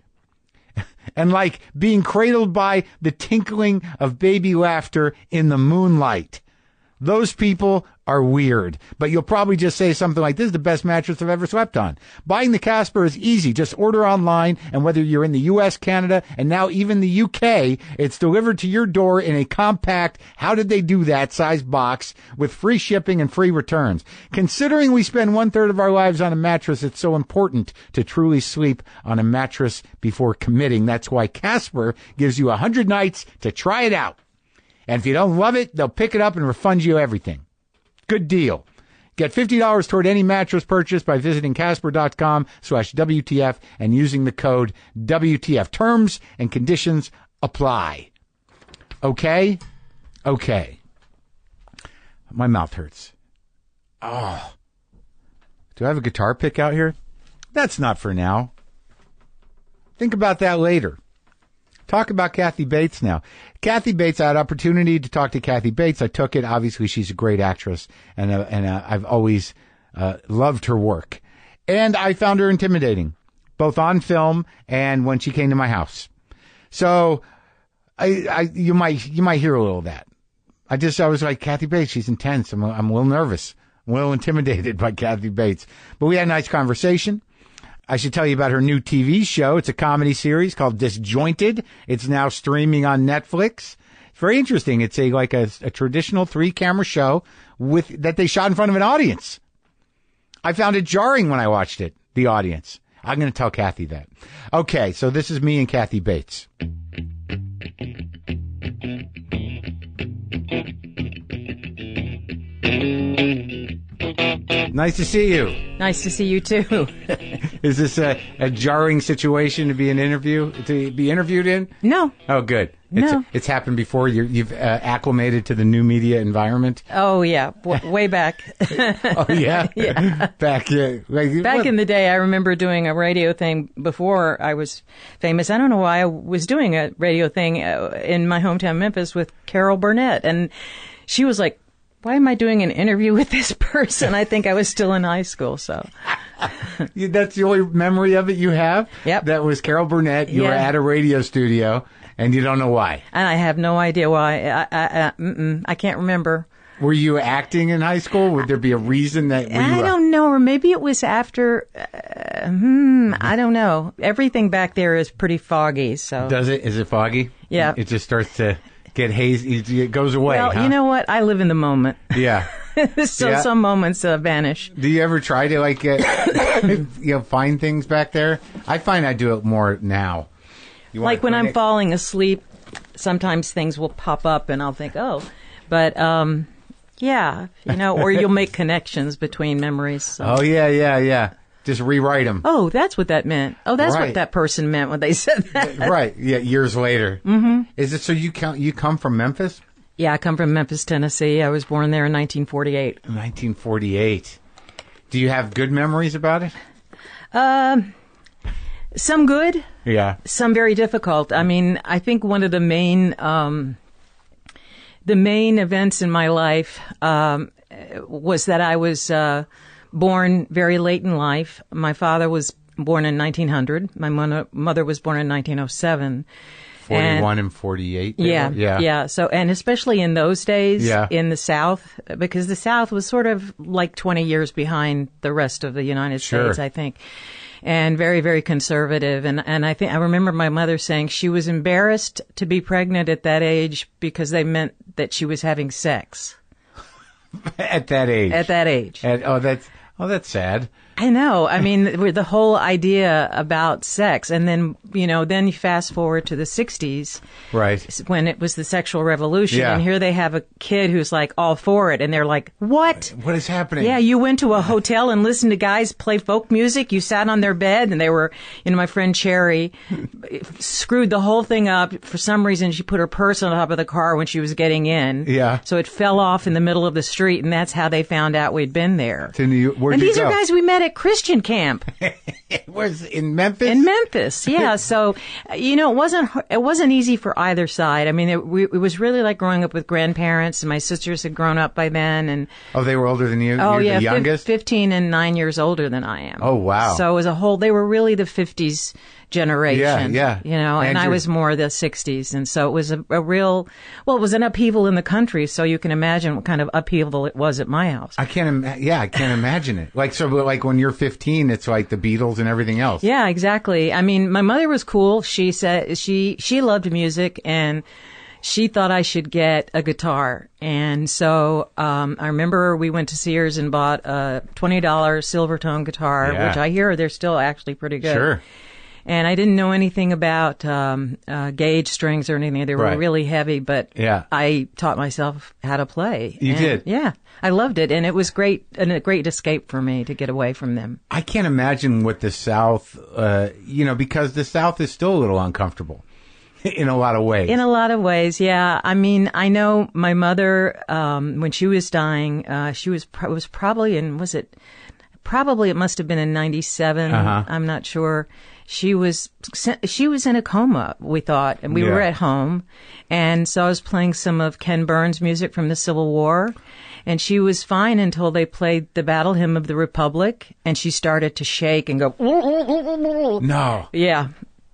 and like being cradled by the tinkling of baby laughter in the moonlight. Those people are weird, but you'll probably just say something like, this is the best mattress I've ever slept on. Buying the Casper is easy. Just order online, and whether you're in the U.S., Canada, and now even the U.K., it's delivered to your door in a compact, how did they do that, size box with free shipping and free returns. Considering we spend 1/3 of our lives on a mattress, it's so important to truly sleep on a mattress before committing. That's why Casper gives you 100 nights to try it out. And if you don't love it, they'll pick it up and refund you everything. Good deal. Get $50 toward any mattress purchase by visiting Casper.com/WTF and using the code WTF. Terms and conditions apply. Okay? Okay. My mouth hurts. Oh. Do I have a guitar pick out here? That's not for now. Think about that later. Talk about Kathy Bates now. Kathy Bates, I had opportunity to talk to Kathy Bates. I took it. Obviously, she's a great actress, and I've always loved her work. And I found her intimidating, both on film and when she came to my house. So you might hear a little of that. I was like, Kathy Bates, she's intense. I'm a little nervous. I'm a little intimidated by Kathy Bates. But we had a nice conversation. I should tell you about her new TV show. It's a comedy series called Disjointed. It's now streaming on Netflix. It's very interesting. It's a traditional 3-camera show that they shot in front of an audience. I found it jarring when I watched it, the audience. I'm going to tell Kathy that. Okay, so this is me and Kathy Bates. Nice to see you. Nice to see you too. Is this a jarring situation to be interviewed in? No. Oh, good. No. It's happened before. You've acclimated to the new media environment. Oh yeah, way back. Oh yeah, yeah. Back in the day, I remember doing a radio thing before I was famous. I don't know why I was doing a radio thing in my hometown, Memphis, with Carol Burnett, and she was like, "Why am I doing an interview with this person?" I think I was still in high school, so. That's the only memory of it you have? Yep. That was Carol Burnett. You were at a radio studio, and you don't know why. And I have no idea why. I can't remember. Were you acting in high school? Would there be a reason that... I don't know, or maybe it was after... I don't know. Everything back there is pretty foggy, so... Does it? Is it foggy? Yeah. It just starts to get hazy. It goes away, Well, huh? you know what? I live in the moment. Yeah. So some moments vanish. Do you ever try to find things back there? I find I do it more now. Like when I'm falling asleep, sometimes things will pop up and I'll think, oh, but yeah, or you'll make connections between memories. So. Oh yeah. Just rewrite them. Oh, that's what that meant. Oh, that's what that person meant when they said that. Right. Yeah. Years later. Mm-hmm. Is it so? You come from Memphis? Yeah, I come from Memphis, Tennessee. I was born there in 1948. 1948. Do you have good memories about it? Some good. Yeah. Some very difficult. I mean, I think one of the main events in my life was that I was born very late in life. My father was born in 1900. My mother was born in 1907. 41 and 48. Yeah. So, and especially in those days in the South, because the South was sort of like 20 years behind the rest of the United States, I think, and very, very conservative. And I remember my mother saying she was embarrassed to be pregnant at that age because they meant that she was having sex. At that age. At that age. That's sad. I know. I mean, the whole idea about sex. And then, then you fast forward to the 60s. Right. When it was the sexual revolution. Yeah. And here they have a kid who's like all for it. And they're like, what? What is happening? Yeah, you went to a hotel and listened to guys play folk music. You sat on their bed and they were, my friend Cherry screwed the whole thing up. For some reason, she put her purse on top of the car when she was getting in. Yeah. So it fell off in the middle of the street. And that's how they found out we'd been there. And these are guys we met at Christian camp. It was in Memphis? In Memphis, yeah. So, it wasn't easy for either side. I mean, it was really like growing up with grandparents, and my sisters had grown up by then. And oh, they were older than you? Oh, You're yeah, the youngest? 15 and 9 years older than I am. Oh, wow. So as a whole, they were really the 50s generation. Yeah. And I was more the 60s. And so it was it was an upheaval in the country. So you can imagine what kind of upheaval it was at my house. I can't imagine it. Like when you're 15, it's like the Beatles and everything else. Yeah, exactly. I mean, my mother was cool. She said she loved music and she thought I should get a guitar. And so, I remember we went to Sears and bought a $20 Silvertone guitar, which I hear they're still actually pretty good. Sure. And I didn't know anything about gauge strings or anything. They were really heavy, but I taught myself how to play. You did? Yeah. I loved it, and it was great, and a great escape for me to get away from them. I can't imagine what the South, because the South is still a little uncomfortable in a lot of ways. In a lot of ways, yeah. I mean, I know my mother, when she was dying, it must have been in 97. I'm not sure. She was in a coma, we thought, and we were at home. And so I was playing some of Ken Burns' music from the Civil War. And she was fine until they played the Battle Hymn of the Republic. And she started to shake and go, no. Yeah.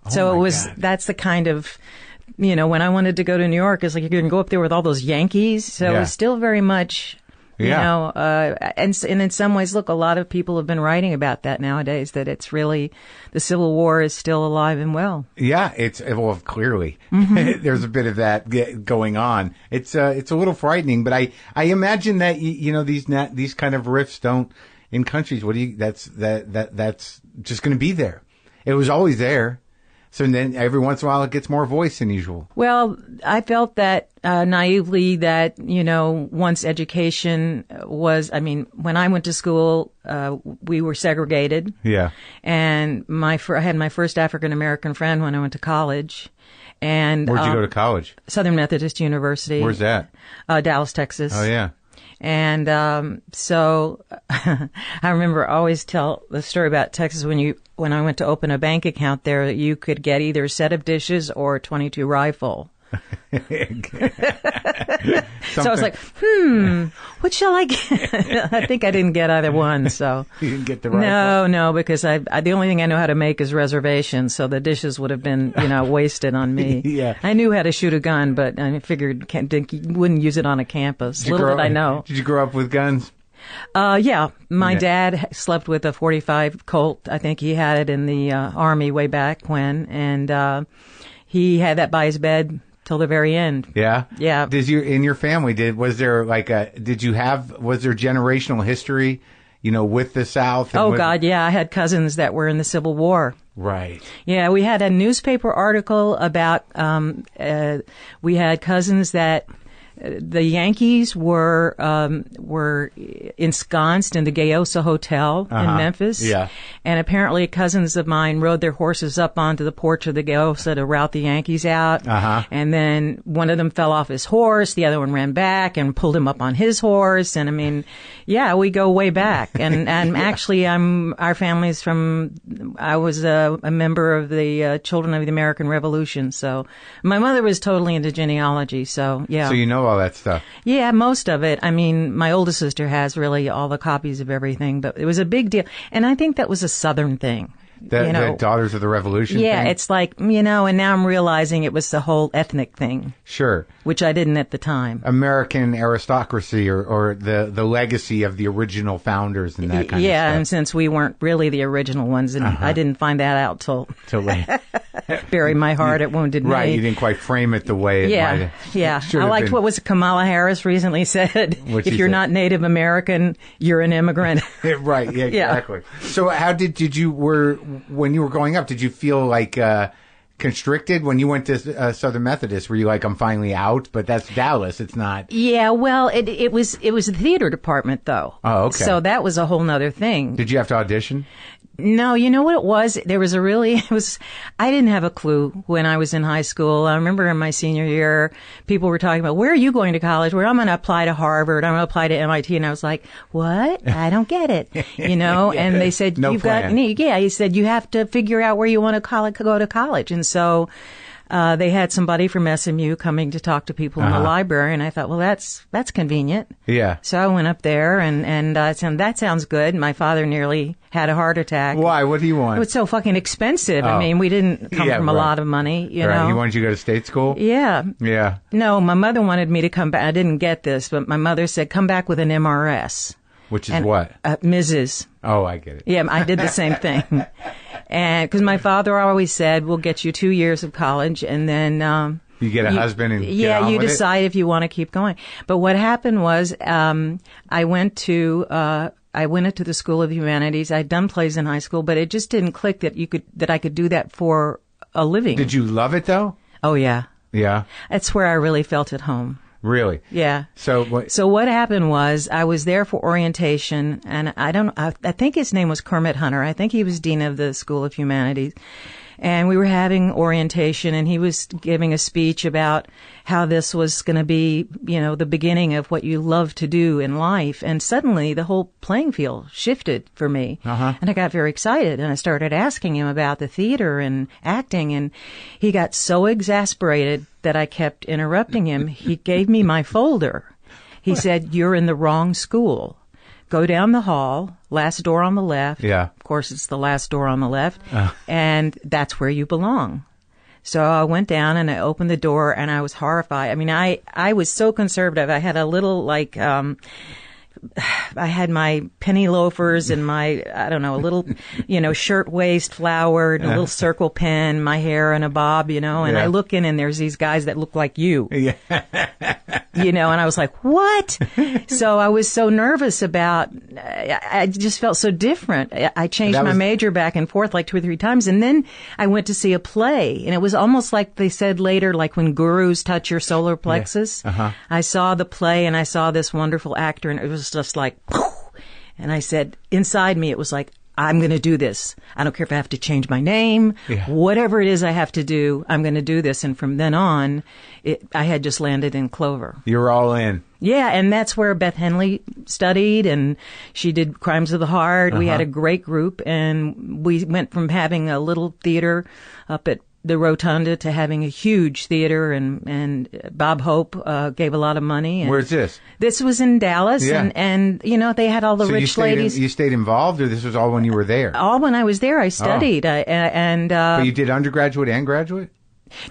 So that's the kind of, when I wanted to go to New York, it's like you're going to go up there with all those Yankees. So it was still very much Yeah. You know, and in some ways, look, a lot of people have been writing about that nowadays, that it's really, the Civil War is still alive and well. Yeah, well, clearly. Mm-hmm. There's a bit of that going on. It's a little frightening, but I imagine that, you know, these kind of rifts don't, in countries, that's just going to be there. It was always there. So then every once in a while it gets more voice than usual. Well, I felt that naively that, you know, once education was, I mean, when I went to school, we were segregated. Yeah. And I had my first African-American friend when I went to college. And where'd you go to college? Southern Methodist University. Where's that? Dallas, Texas. Oh, yeah. And so I remember I always tell the story about Texas when I went to open a bank account there, you could get either a set of dishes or a .22 rifle. So I was like, what shall I get? I think I didn't get either one. So you didn't get the rifle? No, because the only thing I know how to make is reservations. So the dishes would have been, you know, wasted on me. Yeah. I knew how to shoot a gun, but I figured wouldn't use it on a campus. Little did I know. Did you grow up with guns? Yeah. My dad slept with a .45 Colt. I think he had it in the Army way back when, and he had that by his bed till the very end. Yeah? Yeah. In your family, was there generational history, you know, with the South? God, yeah. I had cousins that were in the Civil War. Right. Yeah, we had a newspaper article about, we had cousins that the Yankees were ensconced in the Gayosa Hotel in Memphis. Yeah. And apparently cousins of mine rode their horses up onto the porch of the Gayosa to rout the Yankees out. And then one of them fell off his horse. The other one ran back and pulled him up on his horse. And I mean, yeah, we go way back. And actually our family's I was a member of the Children of the American Revolution. So my mother was totally into genealogy. So yeah. So you know all that stuff. Yeah, most of it. I mean, my oldest sister has really all the copies of everything, but it was a big deal. And I think that was a Southern thing. The Daughters of the Revolution Yeah, thing? It's like, you know, and now I'm realizing it was the whole ethnic thing. Sure. Which I didn't at the time. American aristocracy or the legacy of the original founders and that kind of stuff. Yeah, and since we weren't really the original ones, and I didn't find that out till late. Buried my heart at Wounded Knee. Right, you didn't quite frame it the way it might have. Yeah, I liked what was Kamala Harris recently said. If you're not Native American, you're an immigrant. Right, yeah, exactly. Yeah. So how when you were growing up, did you feel like constricted when you went to Southern Methodist? Were you like, I'm finally out? But that's Dallas. It's not. Yeah, well, it was the theater department, though. Oh, okay. So that was a whole nother thing. Did you have to audition? No, you know what it was? I didn't have a clue when I was in high school. I remember in my senior year, people were talking about, where are you going to college? Where I'm going to apply to Harvard. I'm going to apply to MIT. And I was like, what? I don't get it. You know, and they said, he said, you have to figure out where you want to go to college. And so, they had somebody from SMU coming to talk to people in the library, and I thought, well, that's convenient. Yeah. So I went up there, and that sounds good. My father nearly had a heart attack. Why? What do you want? It was so fucking expensive. I mean, we didn't come from a lot of money, you know. He wanted you to go to state school? Yeah. Yeah. No, my mother wanted me to come back. I didn't get this, but my mother said, come back with an MRS. Which is what? Mrs. Oh, I get it. Yeah, I did the same thing. And because my father always said, we'll get you 2 years of college and then you get a husband and you decide if you want to keep going. But what happened was I went into the School of Humanities. I'd done plays in high school, but it just didn't click that I could do that for a living. Did you love it though? Oh yeah. Yeah. That's where I really felt at home. Really? Yeah. So what happened was I was there for orientation, and I think his name was Kermit Hunter. I think he was dean of the School of Humanities. And we were having orientation, and he was giving a speech about how this was going to be, you know, the beginning of what you love to do in life. And suddenly the whole playing field shifted for me. And I got very excited, and I started asking him about the theater and acting, and he got so exasperated that I kept interrupting him. He gave me my folder. He said, "You're in the wrong school. Go down the hall, last door on the left." Yeah. Of course, it's the last door on the left. And that's where you belong. So I went down and I opened the door and I was horrified. I mean, I was so conservative. I had a little I had my penny loafers and my, I don't know, a little, shirt waist flowered, a little circle pin, my hair in a bob, and I look in and there's these guys that look like you. Yeah. And I was like, what? So I was so nervous about, I just felt so different. I changed my major back and forth like 2 or 3 times. And then I went to see a play, and it was almost like they said later, like when gurus touch your solar plexus. Yeah. Uh-huh. I saw the play and I saw this wonderful actor, and it was just like, and I said, inside me, it was like, I'm going to do this. I don't care if I have to change my name, whatever it is I have to do, I'm going to do this. And from then on, I had just landed in Clover. You were all in. Yeah, and that's where Beth Henley studied, and she did Crimes of the Heart. Uh-huh. We had a great group, and we went from having a little theater up at the Rotunda to having a huge theater, and Bob Hope gave a lot of money. And where's this? This was in Dallas, and they had all the rich ladies. You stayed involved, or this was all when you were there? All when I was there. I studied, but you did undergraduate and graduate?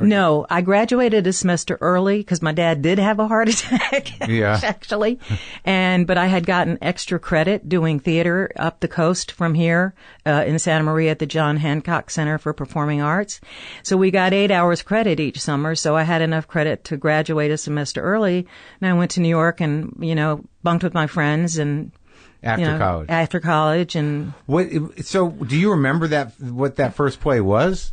No, I graduated a semester early because my dad did have a heart attack, actually. But I had gotten extra credit doing theater up the coast from here in Santa Maria at the John Hancock Center for Performing Arts. So we got 8 hours credit each summer. So I had enough credit to graduate a semester early. And I went to New York and, bunked with my friends and college. After college. And so do you remember what that first play was?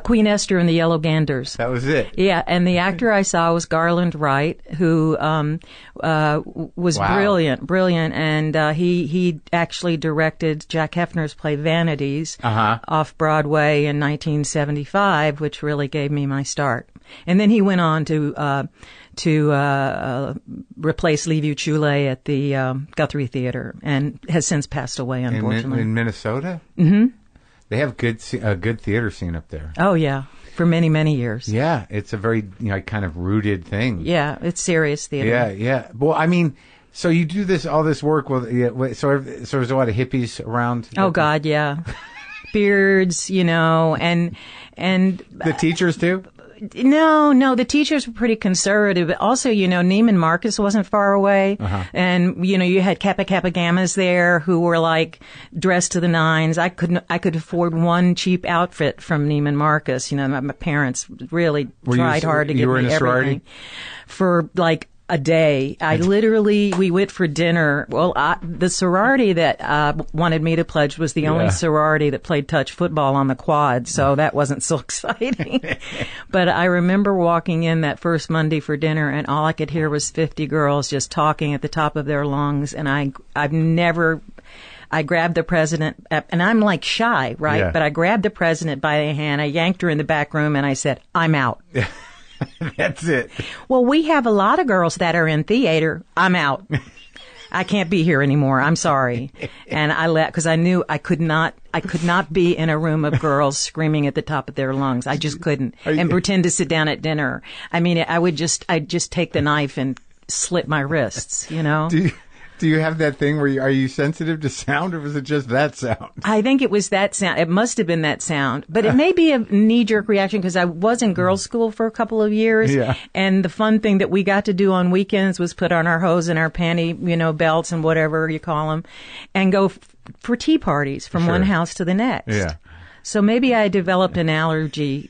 Queen Esther and the Yellow Ganders. That was it. Yeah, and the actor I saw was Garland Wright, who was brilliant, and he actually directed Jack Hefner's play Vanities off Broadway in 1975, which really gave me my start. And then he went on to replace Levi Chule at the Guthrie Theater, and has since passed away, unfortunately. In Minnesota? Mm-hmm. They have a good theater scene up there. Oh, yeah. For many, many years. Yeah. It's a very, kind of rooted thing. Yeah. It's serious theater. Yeah. Well, I mean, so you do all this work with, so there's a lot of hippies around? Oh, God, yeah. Beards, and the teachers too? No, the teachers were pretty conservative. But also, Neiman Marcus wasn't far away. Uh-huh. And, you had Kappa Kappa Gammas there who were like dressed to the nines. I could afford one cheap outfit from Neiman Marcus. My parents really tried hard to give me everything. Sorority? For like a day. We went for dinner. Well, the sorority that wanted me to pledge was the only sorority that played touch football on the quad, so that wasn't so exciting. But I remember walking in that first Monday for dinner, and all I could hear was 50 girls just talking at the top of their lungs, and I grabbed the president, and I'm like shy, right? Yeah. But I grabbed the president by the hand, I yanked her in the back room, and I said, I'm out. That's it. Well, we have a lot of girls that are in theater. I'm out. I can't be here anymore. I'm sorry. And I left because I knew I could not be in a room of girls screaming at the top of their lungs. I just couldn't. And pretend to sit down at dinner. I mean, I'd just take the knife and slit my wrists, Do you have that thing where are you sensitive to sound, or was it just that sound? I think it was that sound. It must have been that sound. But it may be a knee-jerk reaction because I was in girls' school for a couple of years. Yeah. And the fun thing that we got to do on weekends was put on our hose and our panty, belts and whatever you call them, and go for tea parties from one house to the next. Yeah. So maybe I developed an allergy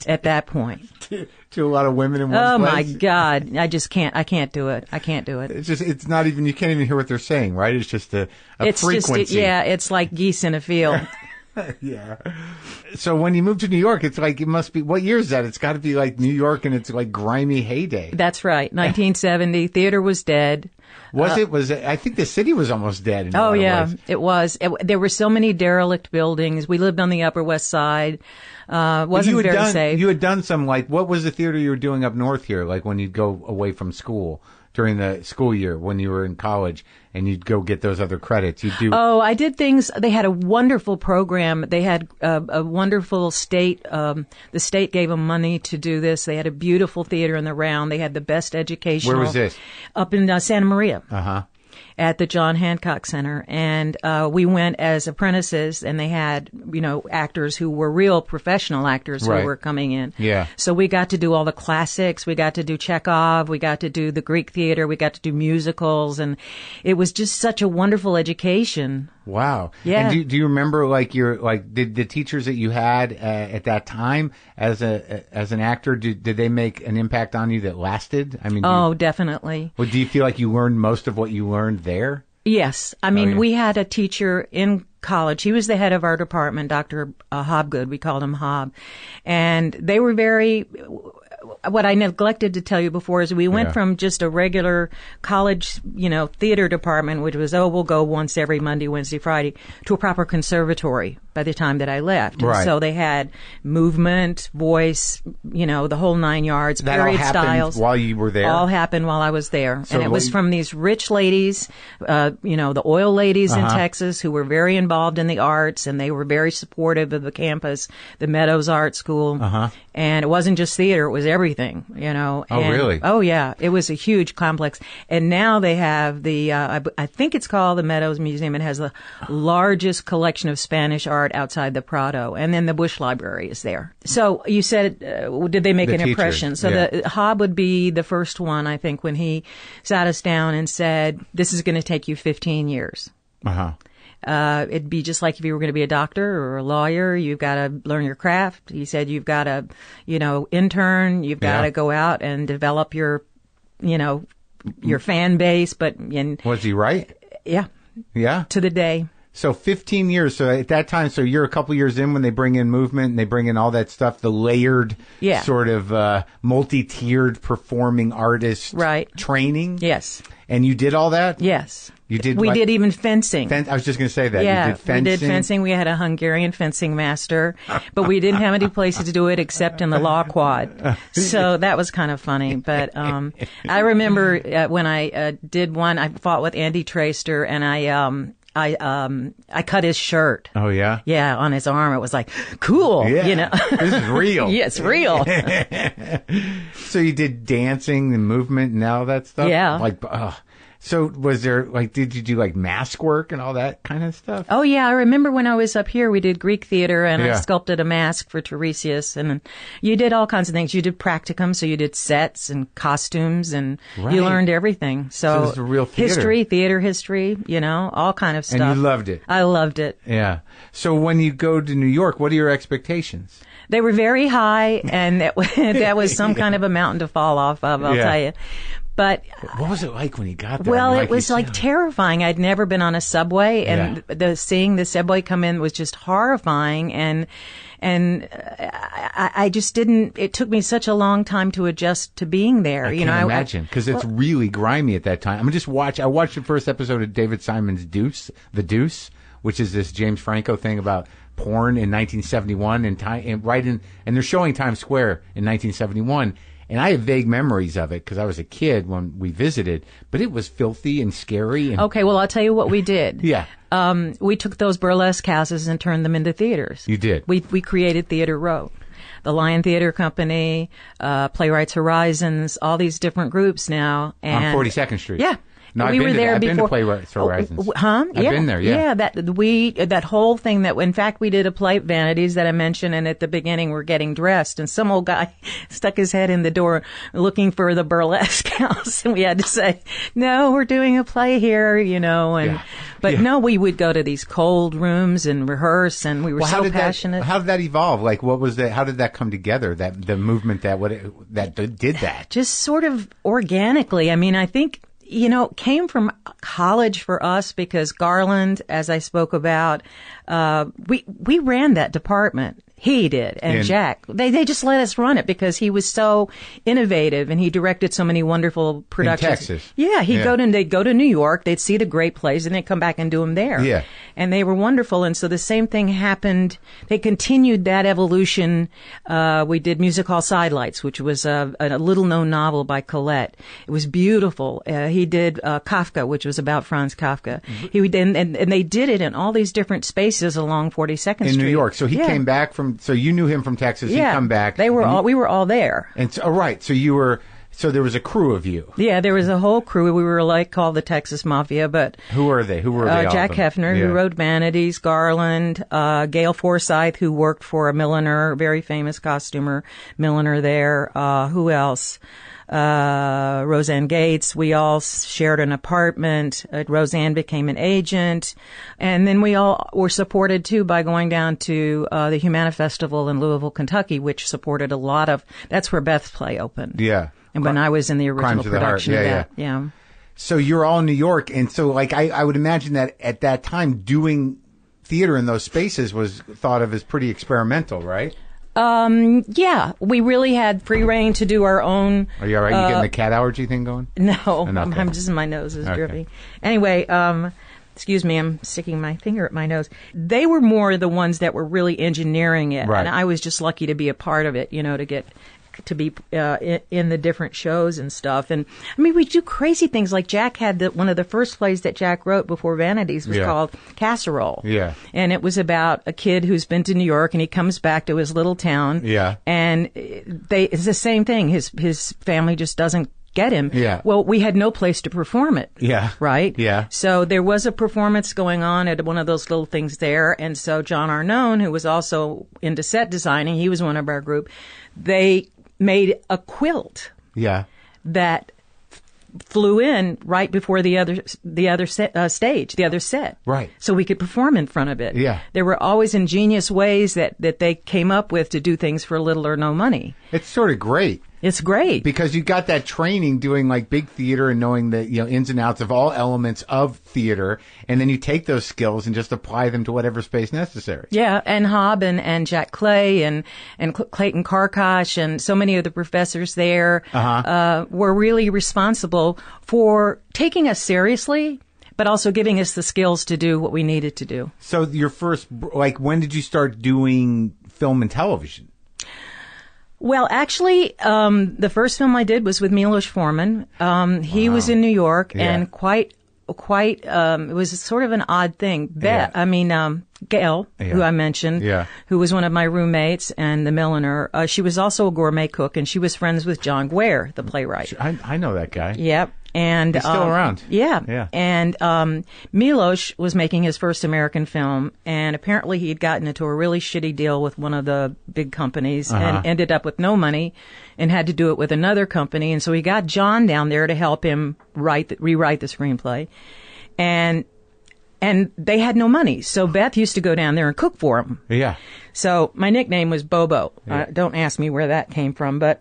at that point. To a lot of women in one place? Oh, my God. I can't do it. It's not even, you can't even hear what they're saying, right? It's just a frequency. It's like geese in a field. Yeah. So when you moved to New York, it's like, it must be, what year is that? It's got to be like New York and it's like grimy heyday. That's right. 1970. Theater was dead. Was it? I think the city was almost dead. Oh, yeah, it was. There were so many derelict buildings. We lived on the Upper West Side. Wasn't very safe. You had done some, what was the theater you were doing up north here? Like when you'd go away from school during the school year when you were in college and you'd go get those other credits. Oh, I did things. They had a wonderful program. They had a wonderful state. The state gave them money to do this. They had a beautiful theater in the Round. They had the best educational. Where was this? Up in Santa Maria. Uh-huh. at the John Hancock Center, and we went as apprentices, and they had, actors who were real professional actors who were coming in. Yeah. So we got to do all the classics. We got to do Chekhov. We got to do the Greek theater. We got to do musicals, and it was just such a wonderful education. Wow. Yeah. And do you remember did the teachers that you had at that time as an actor, did they make an impact on you that lasted? I mean, definitely. Well, do you feel like you learned most of what you learned there? Yes. I mean, we had a teacher in college. He was the head of our department, Dr. Hobgood. We called him Hob. And they were what I neglected to tell you before is we went from just a regular college, theater department, which was, we'll go once every Monday, Wednesday, Friday, to a proper conservatory by the time that I left. Right. And so they had movement, voice, the whole 9 yards, that period all happened styles. While you were there? All happened while I was there. So and it was from these rich ladies, the oil ladies in Texas who were very involved in the arts, and they were very supportive of the campus, the Meadows Art School. And it wasn't just theater, it was everything, Oh, really? Oh, yeah. It was a huge complex. And now they have I think it's called the Meadows Museum. It has the largest collection of Spanish art outside the Prado. And then the Bush Library is there. So you said, did they make an impression? So the Hob would be the first one, I think, when he sat us down and said, this is going to take you 15 years. It'd be just like if you were going to be a doctor or a lawyer. You've got to learn your craft. He said you've got to, intern. You've got to go out and develop your fan base. Was he right? Yeah. Yeah. To the day. So 15 years. So at that time, so you're a couple years in when they bring in movement and they bring in all that stuff, the layered sort of multi-tiered performing artist training. Yes. And you did all that? Yes. You did. We did even fencing. I was just going to say that. Yeah, you did fencing. we did fencing. We had a Hungarian fencing master, but we didn't have any places to do it except in the law quad. So that was kind of funny. But I remember when I did one, I fought with Andy Traster, and I cut his shirt. Oh, yeah? Yeah, on his arm. It was like, cool, This is real. Yeah, it's real. So you did dancing and movement and all that stuff? Yeah. So was there, did you do mask work and all that kind of stuff? Oh, yeah. I remember when I was up here, we did Greek theater, and I sculpted a mask for Tiresias, and you did all kinds of things. You did practicum, so you did sets and costumes, and you learned everything. So it was a real theater. Theater history, all kind of stuff. And you loved it. I loved it. Yeah. So when you go to New York, what are your expectations? They were very high, and that was some kind of a mountain to fall off of, I'll tell you. But what was it like when you got there? Well, it was terrifying. I'd never been on a subway, and seeing the subway come in was just horrifying. And I just didn't. It took me such a long time to adjust to being there. I can imagine, because it's really grimy at that time. I watched the first episode of David Simon's The Deuce, which is this James Franco thing about porn in 1971, and they're showing Times Square in 1971. And I have vague memories of it because I was a kid when we visited, but it was filthy and scary. Okay, well, I'll tell you what we did. Yeah. We took those burlesque houses and turned them into theaters. You did? We created Theater Row. The Lion Theater Company, Playwrights Horizons, all these different groups now. And on 42nd Street. Yeah. No, I've been to Playwrights Horizons. I've been there, yeah. Yeah, that whole thing in fact, we did a play, Vanities, that I mentioned, and at the beginning we're getting dressed, and some old guy stuck his head in the door looking for the burlesque house, and we had to say, no, we're doing a play here, no, we would go to these cold rooms and rehearse, and we were passionate. How did that evolve? What was how did that come together, the movement that did that? Just sort of organically. I mean, I think, came from college for us because Garland, as I spoke about, we ran that department. He did, and Jack. They just let us run it because he was so innovative, and he directed so many wonderful productions. In Texas. Yeah, they'd go to New York, they'd see the great plays, and they'd come back and do them there. Yeah. And they were wonderful, and so the same thing happened. They continued that evolution. We did Music Hall Sidelights, which was a little-known novel by Colette. It was beautiful. He did Kafka, which was about Franz Kafka. And they did it in all these different spaces along 42nd Street. In New York. So he came back from... So you knew him from Texas. He'd come back. We were all there. And so, right. So you were... So there was a crew of you. Yeah, there was a whole crew. We were called the Texas Mafia, but... Who were they? Jack Hefner, who wrote Vanities, Garland, Gail Forsyth, who worked for a milliner, very famous costumer milliner there. Who else? Roseanne Gates. We all shared an apartment. Roseanne became an agent. And then we all were supported, too, by going down to the Humana Festival in Louisville, Kentucky, which supported a lot of... That's where Beth's play opened. Yeah. And when I was in the original production of that. Yeah. So you're all in New York. And so, I would imagine that at that time, doing theater in those spaces was thought of as pretty experimental, right? Yeah, we really had free reign to do our own. Are you all right? You getting the cat allergy thing going? No, I'm just, my nose is dripping. Anyway, excuse me, I'm sticking my finger at my nose. They were more the ones that were really engineering it. Right. And I was just lucky to be a part of it, to be in the different shows and stuff. And I mean, we do crazy things. Like Jack had one of the first plays that Jack wrote before Vanities was called Casserole. Yeah. And it was about a kid who's been to New York and he comes back to his little town. Yeah. And it's the same thing. His family just doesn't get him. Yeah. Well, we had no place to perform it. Yeah. Right? Yeah. So there was a performance going on at one of those little things there. And so John Arnone, who was also into set designing, he was one of our group, they made a quilt. Yeah. That flew in right before the other stage, the other set. Right. So we could perform in front of it. Yeah. There were always ingenious ways that they came up with to do things for little or no money. It's sort of great. It's great. Because you got that training doing big theater and knowing the ins and outs of all elements of theater, and then you take those skills and just apply them to whatever space necessary. Yeah, and Hobb and Jack Clay and Clayton Karkosh and so many of the professors there were really responsible for taking us seriously, but also giving us the skills to do what we needed to do. So your first, when did you start doing film and television? Well, actually, the first film I did was with Milos Forman. He was in New York and quite, it was sort of an odd thing. Gail, who I mentioned, who was one of my roommates and the milliner, she was also a gourmet cook and she was friends with John Guare, the playwright. I know that guy. Yep. And he's still around. Yeah. And Milos was making his first American film, and apparently he had gotten into a really shitty deal with one of the big companies and ended up with no money and had to do it with another company. And so he got John down there to help him rewrite the screenplay. And they had no money. So Beth used to go down there and cook for him. Yeah. So my nickname was Bobo. Yeah. Don't ask me where that came from, but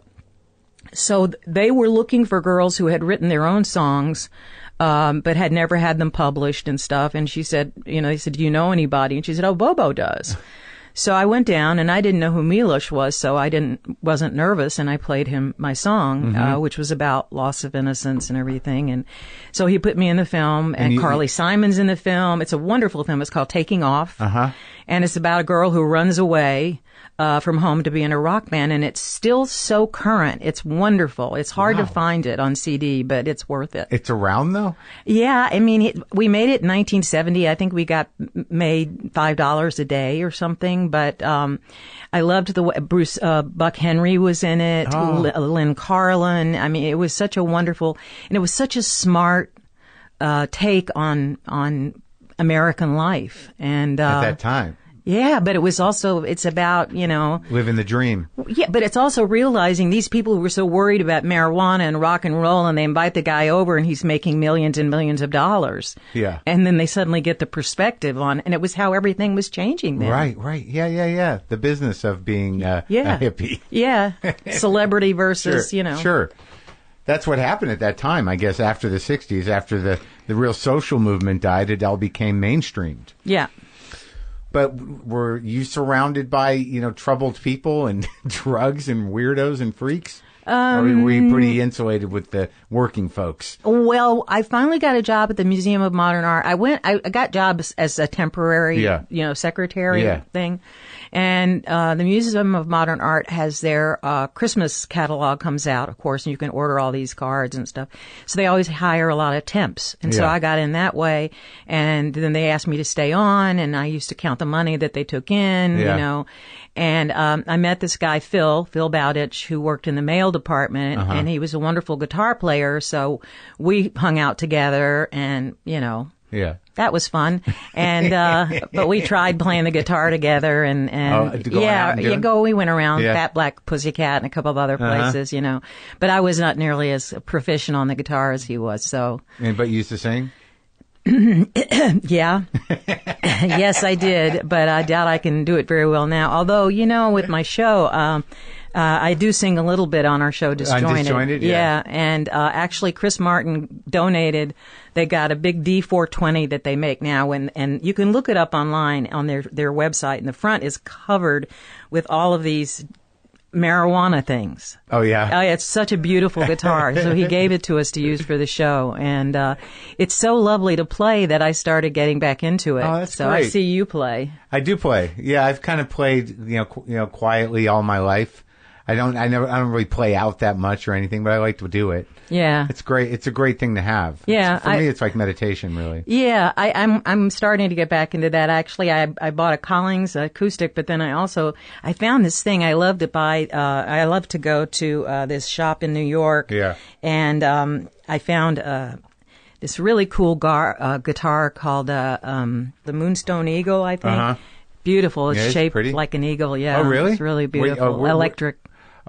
so they were looking for girls who had written their own songs, but had never had them published and stuff. And she said, they said, do you know anybody? And she said, oh, Bobo does. So I went down and I didn't know who Milos was, so I wasn't nervous, and I played him my song, which was about loss of innocence and everything. And so he put me in the film, and Carly Simon's in the film. It's a wonderful film. It's called Taking Off. And it's about a girl who runs away from home to be in a rock band, and it's still so current. It's wonderful. It's hard to find it on CD, but it's worth it. It's around, though? Yeah. I mean, we made it in 1970. I think we got made $5 a day or something, but I loved the way Bruce Buck Henry was in it, Lynn Carlin. I mean, it was such a wonderful, and it was such a smart take on American life. And at that time. Yeah, but it was also, it's about, living the dream. Yeah, but it's also realizing these people who were so worried about marijuana and rock and roll, and they invite the guy over and he's making millions and millions of dollars. Yeah. And then they suddenly get the perspective on, and it was how everything was changing then. Right. Yeah. The business of being a hippie. Yeah. Celebrity versus, Sure. That's what happened at that time, I guess, after the 60s, after the real social movement died, it all became mainstreamed. Yeah. But were you surrounded by, troubled people and drugs and weirdos and freaks? Or were you pretty insulated with the working folks? Well, I finally got a job at the Museum of Modern Art. I got jobs as a temporary, secretary thing. And the Museum of Modern Art has their Christmas catalog comes out, of course, and you can order all these cards and stuff. So they always hire a lot of temps. And so I got in that way. And then they asked me to stay on, and I used to count the money that they took in, And I met this guy, Phil Bowditch, who worked in the mail department, and he was a wonderful guitar player. So we hung out together, and that was fun. And but we tried playing the guitar together, and we went around Fat Black Pussycat and a couple of other places, But I was not nearly as proficient on the guitar as he was. So, but you used to sing? Yeah. Yes, I did, but I doubt I can do it very well now. Although, with my show, I do sing a little bit on our show, Disjointed. Disjointed, yeah. And actually, Chris Martin donated. They got a big D420 that they make now, and you can look it up online on their website. And the front is covered with all of these marijuana things. Oh, yeah. It's such a beautiful guitar. So he gave it to us to use for the show. And it's so lovely to play that I started getting back into it. Oh, that's so great. I see you play. I do play. Yeah, I've kind of played, quietly all my life. I don't really play out that much or anything, but I like to do it. Yeah. It's great. It's a great thing to have. Yeah. For me, it's like meditation, really. Yeah. I'm starting to get back into that. Actually, I bought a Collings acoustic, but then I found this thing I love to buy. I love to go to this shop in New York. Yeah. And I found this really cool guitar called the Moonstone Eagle, I think. Uh-huh. Beautiful. It's shaped pretty. like an eagle. Yeah. Oh, really? It's really beautiful. Wait, Electric.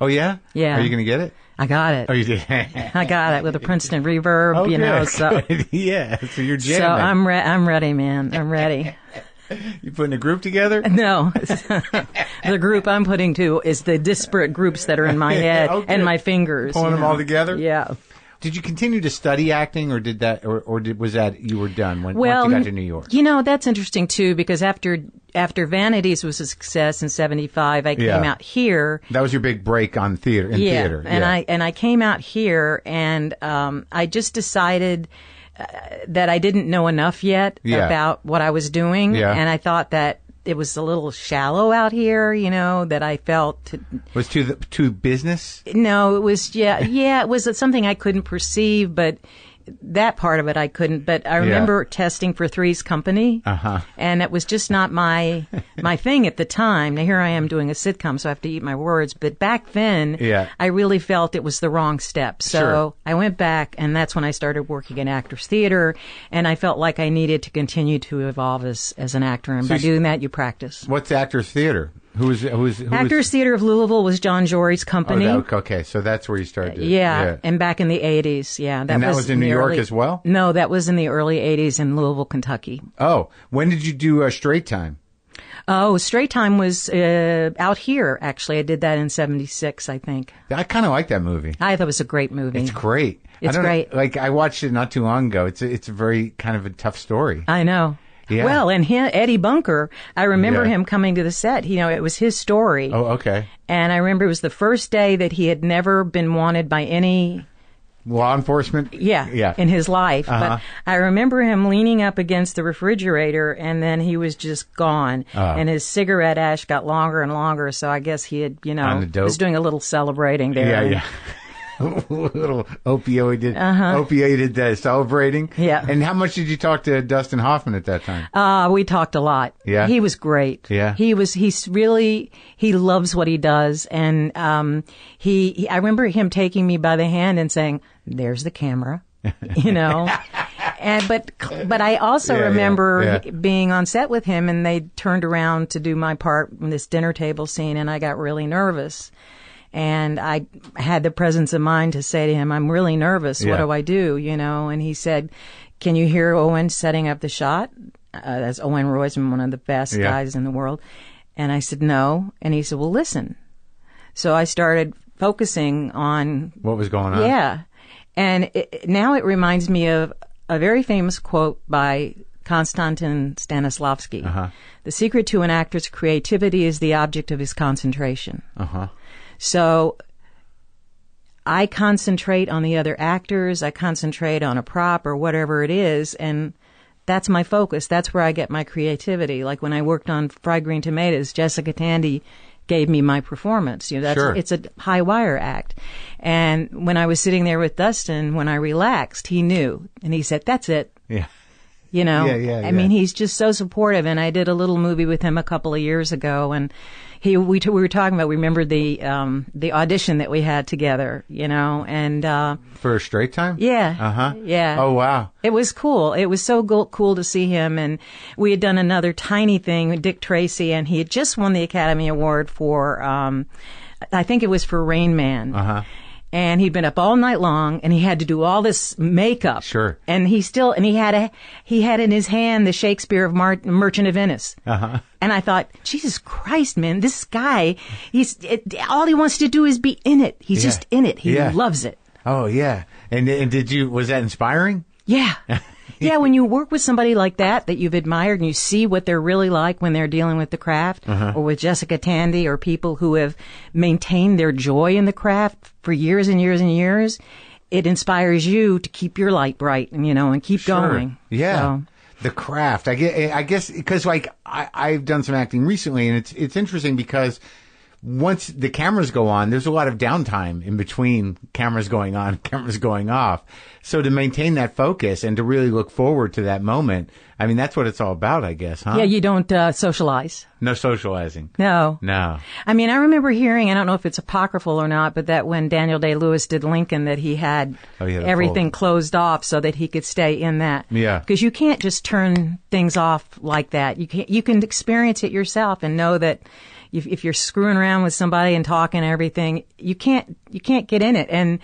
Oh, yeah? Yeah. Are you going to get it? I got it. Oh, you did? I got it with a Princeton reverb, good, so. Good. Yeah, so you're jamming. So I'm ready, man. I'm ready. You putting a group together? No. The group I'm putting to is the disparate groups that are in my head and my fingers. Pulling them all together? Yeah. Did you continue to study acting, or was that you were done once you got to New York? That's interesting too, because after Vanities was a success in ’75, I came out here. That was your big break on theater. And I came out here, and I just decided that I didn't know enough yet about what I was doing, and I thought that it was a little shallow out here, that I felt. Was too business? No, it was, it was something I couldn't perceive, but that part of it I couldn't. But I remember testing for Three's Company, and it was just not my thing at the time. Now, here I am doing a sitcom, so I have to eat my words. But back then, I really felt it was the wrong step. So I went back, and that's when I started working in Actors Theater, and I felt like I needed to continue to evolve as an actor. And by doing that, you practice. What's Actors Theater? Who Actors Theater of Louisville was John Jory's company. Okay, so that's where you started. And back in the 80s, that was in New York as well? No, that was in the early 80s in Louisville, Kentucky. Oh, when did you do Straight Time? Oh, Straight Time was out here, actually. I did that in '76, I think. I kind of like that movie. I thought it was a great movie. It's great. It's great. I watched it not too long ago. It's a very kind of a tough story. I know. Yeah. Well, and Eddie Bunker, I remember him coming to the set. It was his story. Oh, okay. And I remember it was the first day that he had never been wanted by any law enforcement. In his life. But I remember him leaning up against the refrigerator, and then he was just gone. And his cigarette ash got longer and longer. So I guess he had, was doing a little celebrating there. Yeah. Little opioided celebrating. Yeah. And how much did you talk to Dustin Hoffman at that time? We talked a lot. Yeah. He was great. Yeah. He loves what he does. And, I remember him taking me by the hand and saying, "There's the camera," But I also remember being on set with him, and they turned around to do my part in this dinner table scene, and I got really nervous. And I had the presence of mind to say to him, "I'm really nervous. What do I do?" And he said, "Can you hear Owen setting up the shot?" That's Owen Roisman, one of the best guys in the world. And I said, "No." And he said, "Well, listen." So I started focusing on what was going on. Yeah. And now it reminds me of a very famous quote by Konstantin Stanislavski. "The secret to an actor's creativity is the object of his concentration." So I concentrate on the other actors, I concentrate on a prop or whatever it is, and that's my focus. That's where I get my creativity. Like when I worked on Fried Green Tomatoes, Jessica Tandy gave me my performance. It's a high wire act. And when I was sitting there with Dustin, when I relaxed, he knew. And he said, "That's it." Yeah. You know, I mean, he's just so supportive. And I did a little movie with him a couple of years ago, and we were talking about. We remembered the audition that we had together. You know, and for a Straight Time. Yeah. Yeah. Oh wow. It was cool. It was so cool to see him. And we had done another tiny thing with Dick Tracy, and he had just won the Academy Award for I think it was for Rain Man. And he'd been up all night long, and he had to do all this makeup. Sure. And he had in his hand the Shakespeare of Merchant of Venice. And I thought, Jesus Christ, man, this guy, all he wants to do is be in it. He's just in it. He loves it. Oh yeah. And was that inspiring? Yeah. Yeah, when you work with somebody like that you've admired, and you see what they're really like when they're dealing with the craft, or with Jessica Tandy, or people who have maintained their joy in the craft for years and years and years, it inspires you to keep your light bright and, and keep going. Yeah. So. The craft. I guess because like I've done some acting recently, and it's interesting because once the cameras go on, there's a lot of downtime in between cameras going on, cameras going off. So to maintain that focus and to really look forward to that moment, I mean, that's what it's all about, I guess, huh? Yeah, you don't socialize. No socializing. No. I mean, I remember hearing, I don't know if it's apocryphal or not, but that when Daniel Day-Lewis did Lincoln, that he had everything closed off so that he could stay in that. Yeah. Because you can't just turn things off like that. You can experience it yourself and know that if you're screwing around with somebody and talking and everything, you can't get in it. And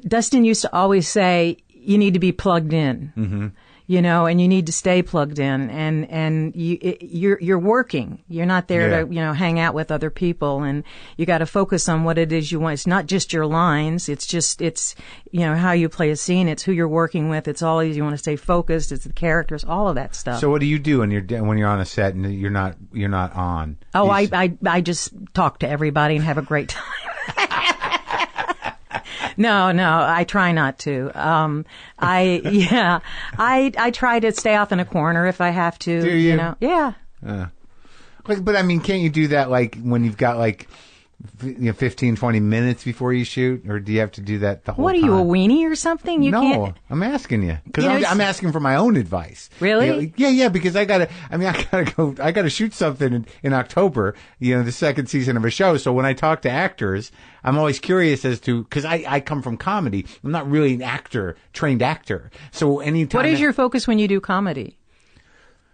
Dustin used to always say, you need to be plugged in, and you need to stay plugged in, and you're working. You're not there to, hang out with other people, and you got to focus on what it is you want. It's not just your lines. It's how you play a scene. It's who you're working with. It's all you want to stay focused. It's the characters, all of that stuff. So what do you do when you're on a set and you're not on? Oh, I just talk to everybody and have a great time. No, I try not to. I try to stay off in a corner if I have to. Do you? Yeah. But I mean, can't you do that like when you've got like 15, 20 minutes before you shoot, or do you have to do that the whole time? What are you, a weenie or something? You can't. I'm asking you because I'm asking for my own advice. Really? Yeah, because I gotta shoot something in October. The second season of a show. So when I talk to actors, I'm always curious as to, because I come from comedy. I'm not really an trained actor. So anytime. What is your focus when you do comedy?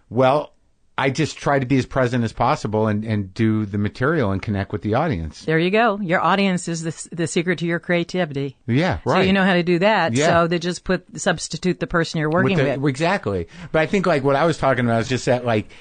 Well, I just try to be as present as possible and do the material and connect with the audience. There you go. Your audience is the secret to your creativity. Yeah, right. So you know how to do that. Yeah. So they just substitute the person you're working with. Exactly. But I think like what I was talking about is just that like,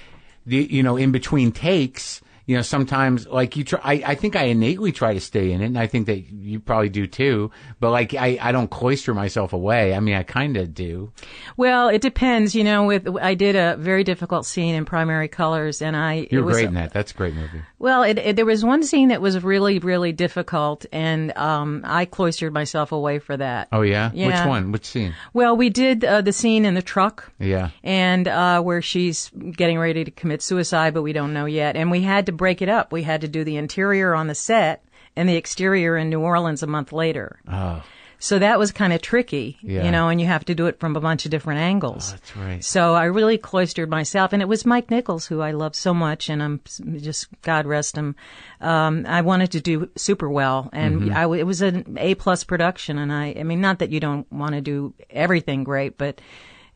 in between takes, sometimes like you try, I think I innately try to stay in it, and I think that you probably do too, but like I don't cloister myself away. I mean, I kind of do. Well, it depends, I did a very difficult scene in Primary Colors, and You're great in that. That's a great movie. Well, there was one scene that was really, really difficult, and I cloistered myself away for that. Oh, yeah? Yeah. Which one? Which scene? Well, we did the scene in the truck. Yeah. And where she's getting ready to commit suicide, but we don't know yet. And we had to break it up. We had to do the interior on the set and the exterior in New Orleans a month later. Oh. So that was kind of tricky, yeah. And you have to do it from a bunch of different angles. Oh, that's right. So I really cloistered myself, and it was Mike Nichols, who I love so much, and I'm just, God rest him. I wanted to do super well, and it was an A+ production, and I mean, not that you don't want to do everything great, but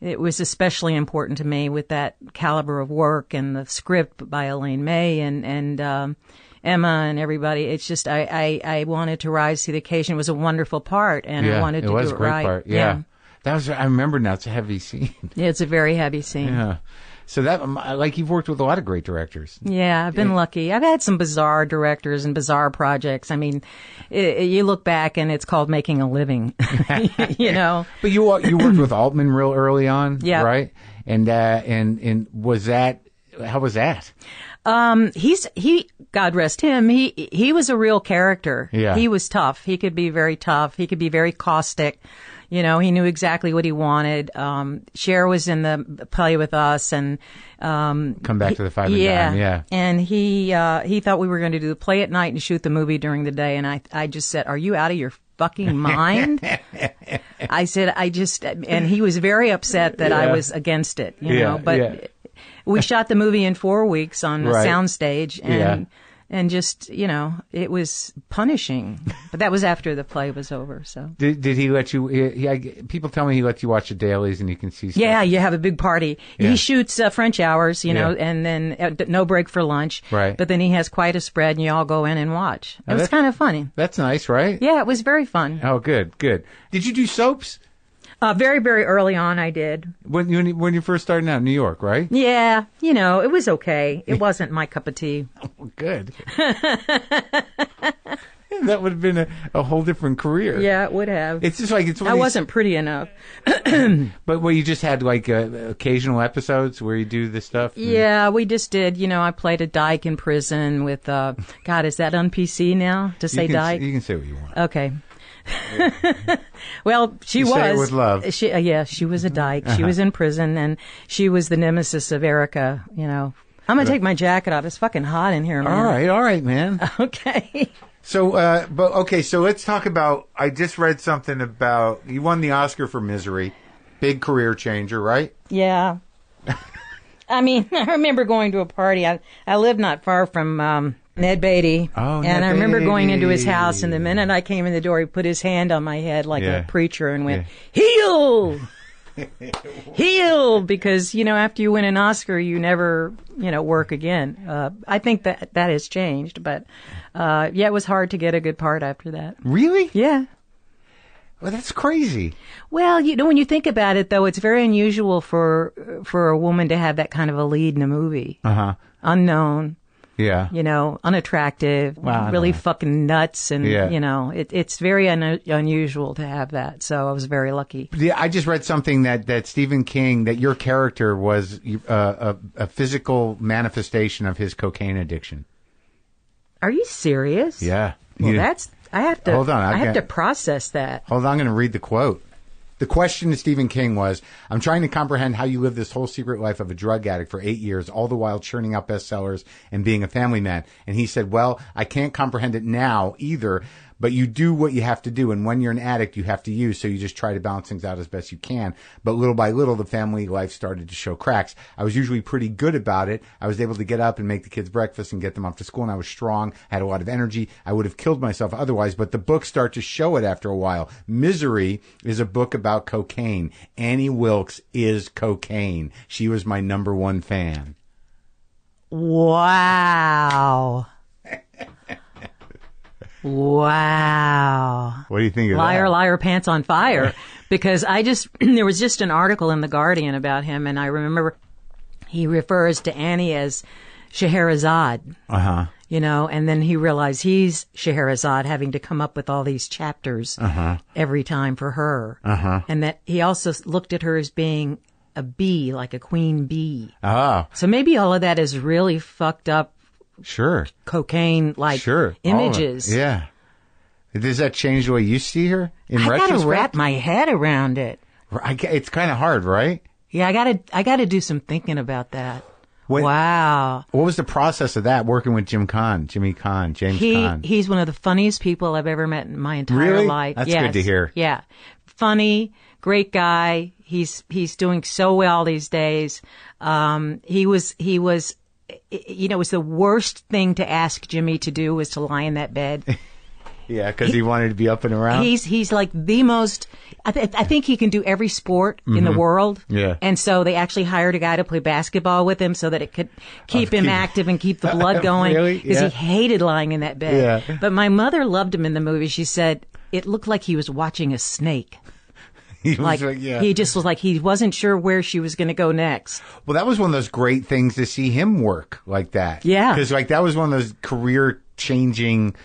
it was especially important to me with that caliber of work and the script by Elaine May and Emma and everybody. It's just I wanted to rise to the occasion. It was a wonderful part, and I wanted to do it right. It was a great part. Yeah. I remember now. It's a heavy scene. Yeah, it's a very heavy scene. Yeah. So that, you've worked with a lot of great directors. Yeah, I've been lucky. I've had some bizarre directors and bizarre projects. I mean, you look back and it's called making a living, But you worked with Altman real early on, right? And was that, how was that? He God rest him. He was a real character. Yeah. He was tough. He could be very tough. He could be very caustic. He knew exactly what he wanted. Cher was in the play with us, and Come Back to the Five and Dime. Yeah. And he thought we were going to do the play at night and shoot the movie during the day, and I just said, "Are you out of your fucking mind? I said, and he was very upset that I was against it, you know, but we shot the movie in 4 weeks on a soundstage, and just, you know, it was punishing. But that was after the play was over, so. Did he let you, people tell me he lets you watch the dailies and you can see stuff. Yeah, you have a big party. Yeah. He shoots French hours, you know, and then no break for lunch. Right. But then he has quite a spread and you all go in and watch. It was kind of funny. That's nice, right? Yeah, it was very fun. Oh, good. Did you do soaps? Very, very early on, I did. When you first started out in New York, right? Yeah, you know, it was okay. It wasn't my cup of tea. Oh, good. That would have been a whole different career. Yeah, it would have. It's just like I wasn't pretty enough. But you just had like occasional episodes where you do this stuff? Yeah, we just did. You know, I played a dyke in prison with. God, is that on PC now to say dyke? You can say what you want. Okay. Well, she was. Say it with love. She was a dyke. She was in prison, and she was the nemesis of Erica. You know, I'm gonna take my jacket off. It's fucking hot in here, man. All right, man. Okay. So, so let's talk about. I just read something about you won the Oscar for Misery, big career changer, right? Yeah. I mean, I remember going to a party. I lived not far from. Ned Beatty. Oh, and I remember going into his house, and the minute I came in the door, he put his hand on my head like a preacher and went, "Heal! Heal!" Because, you know, after you win an Oscar, you never, you know, work again. I think that has changed, but, it was hard to get a good part after that. Really? Yeah. Well, that's crazy. Well, you know, when you think about it, though, it's very unusual for a woman to have that kind of a lead in a movie. Unknown. Yeah. You know, unattractive, really fucking nuts. And, you know, it's very unusual to have that. So I was very lucky. Yeah, I just read something that Stephen King, that your character was a physical manifestation of his cocaine addiction. Are you serious? Yeah. Well, I have to, hold on, I have to process that. Hold on, I'm going to read the quote. The question to Stephen King was, I'm trying to comprehend how you live this whole secret life of a drug addict for 8 years, all the while churning out bestsellers and being a family man. And he said, well, I can't comprehend it now either, but you do what you have to do. And when you're an addict, you have to use. So you just try to balance things out as best you can. But little by little, the family life started to show cracks. I was usually pretty good about it. I was able to get up and make the kids breakfast and get them off to school. And I was strong, had a lot of energy. I would have killed myself otherwise, but the books start to show it after a while. Misery is a book about cocaine. Annie Wilkes is cocaine. She was my #1 fan. Wow. Wow. What do you think of that? Liar, liar, pants on fire. Because there was just an article in The Guardian about him, and I remember he refers to Annie as Scheherazade. You know, and then he realized he's Scheherazade, having to come up with all these chapters every time for her. And that he also looked at her as being a bee, like a queen bee. So maybe all of that is really fucked up. Sure. Cocaine-like images. Yeah. Does that change the way you see her in retrospect? I gotta wrap my head around it. It's kind of hard, right? Yeah, I gotta do some thinking about that. Wow. What was the process of that, working with James Caan? He's one of the funniest people I've ever met in my entire life. That's good to hear. Yeah. Funny, great guy. He's doing so well these days. He was, you know, it was the worst thing to ask Jimmy to do was to lie in that bed. Yeah, because he wanted to be up and around. He's like the most. I think he can do every sport in the world. Yeah. And so they actually hired a guy to play basketball with him so that it could keep him active and keep the blood going. Really? Because he hated lying in that bed. Yeah. But my mother loved him in the movie. She said it looked like he was watching a snake. He just was like, he wasn't sure where she was going to go next. Well, that was one of those great things to see him work like that. Yeah. Because that was one of those career changing.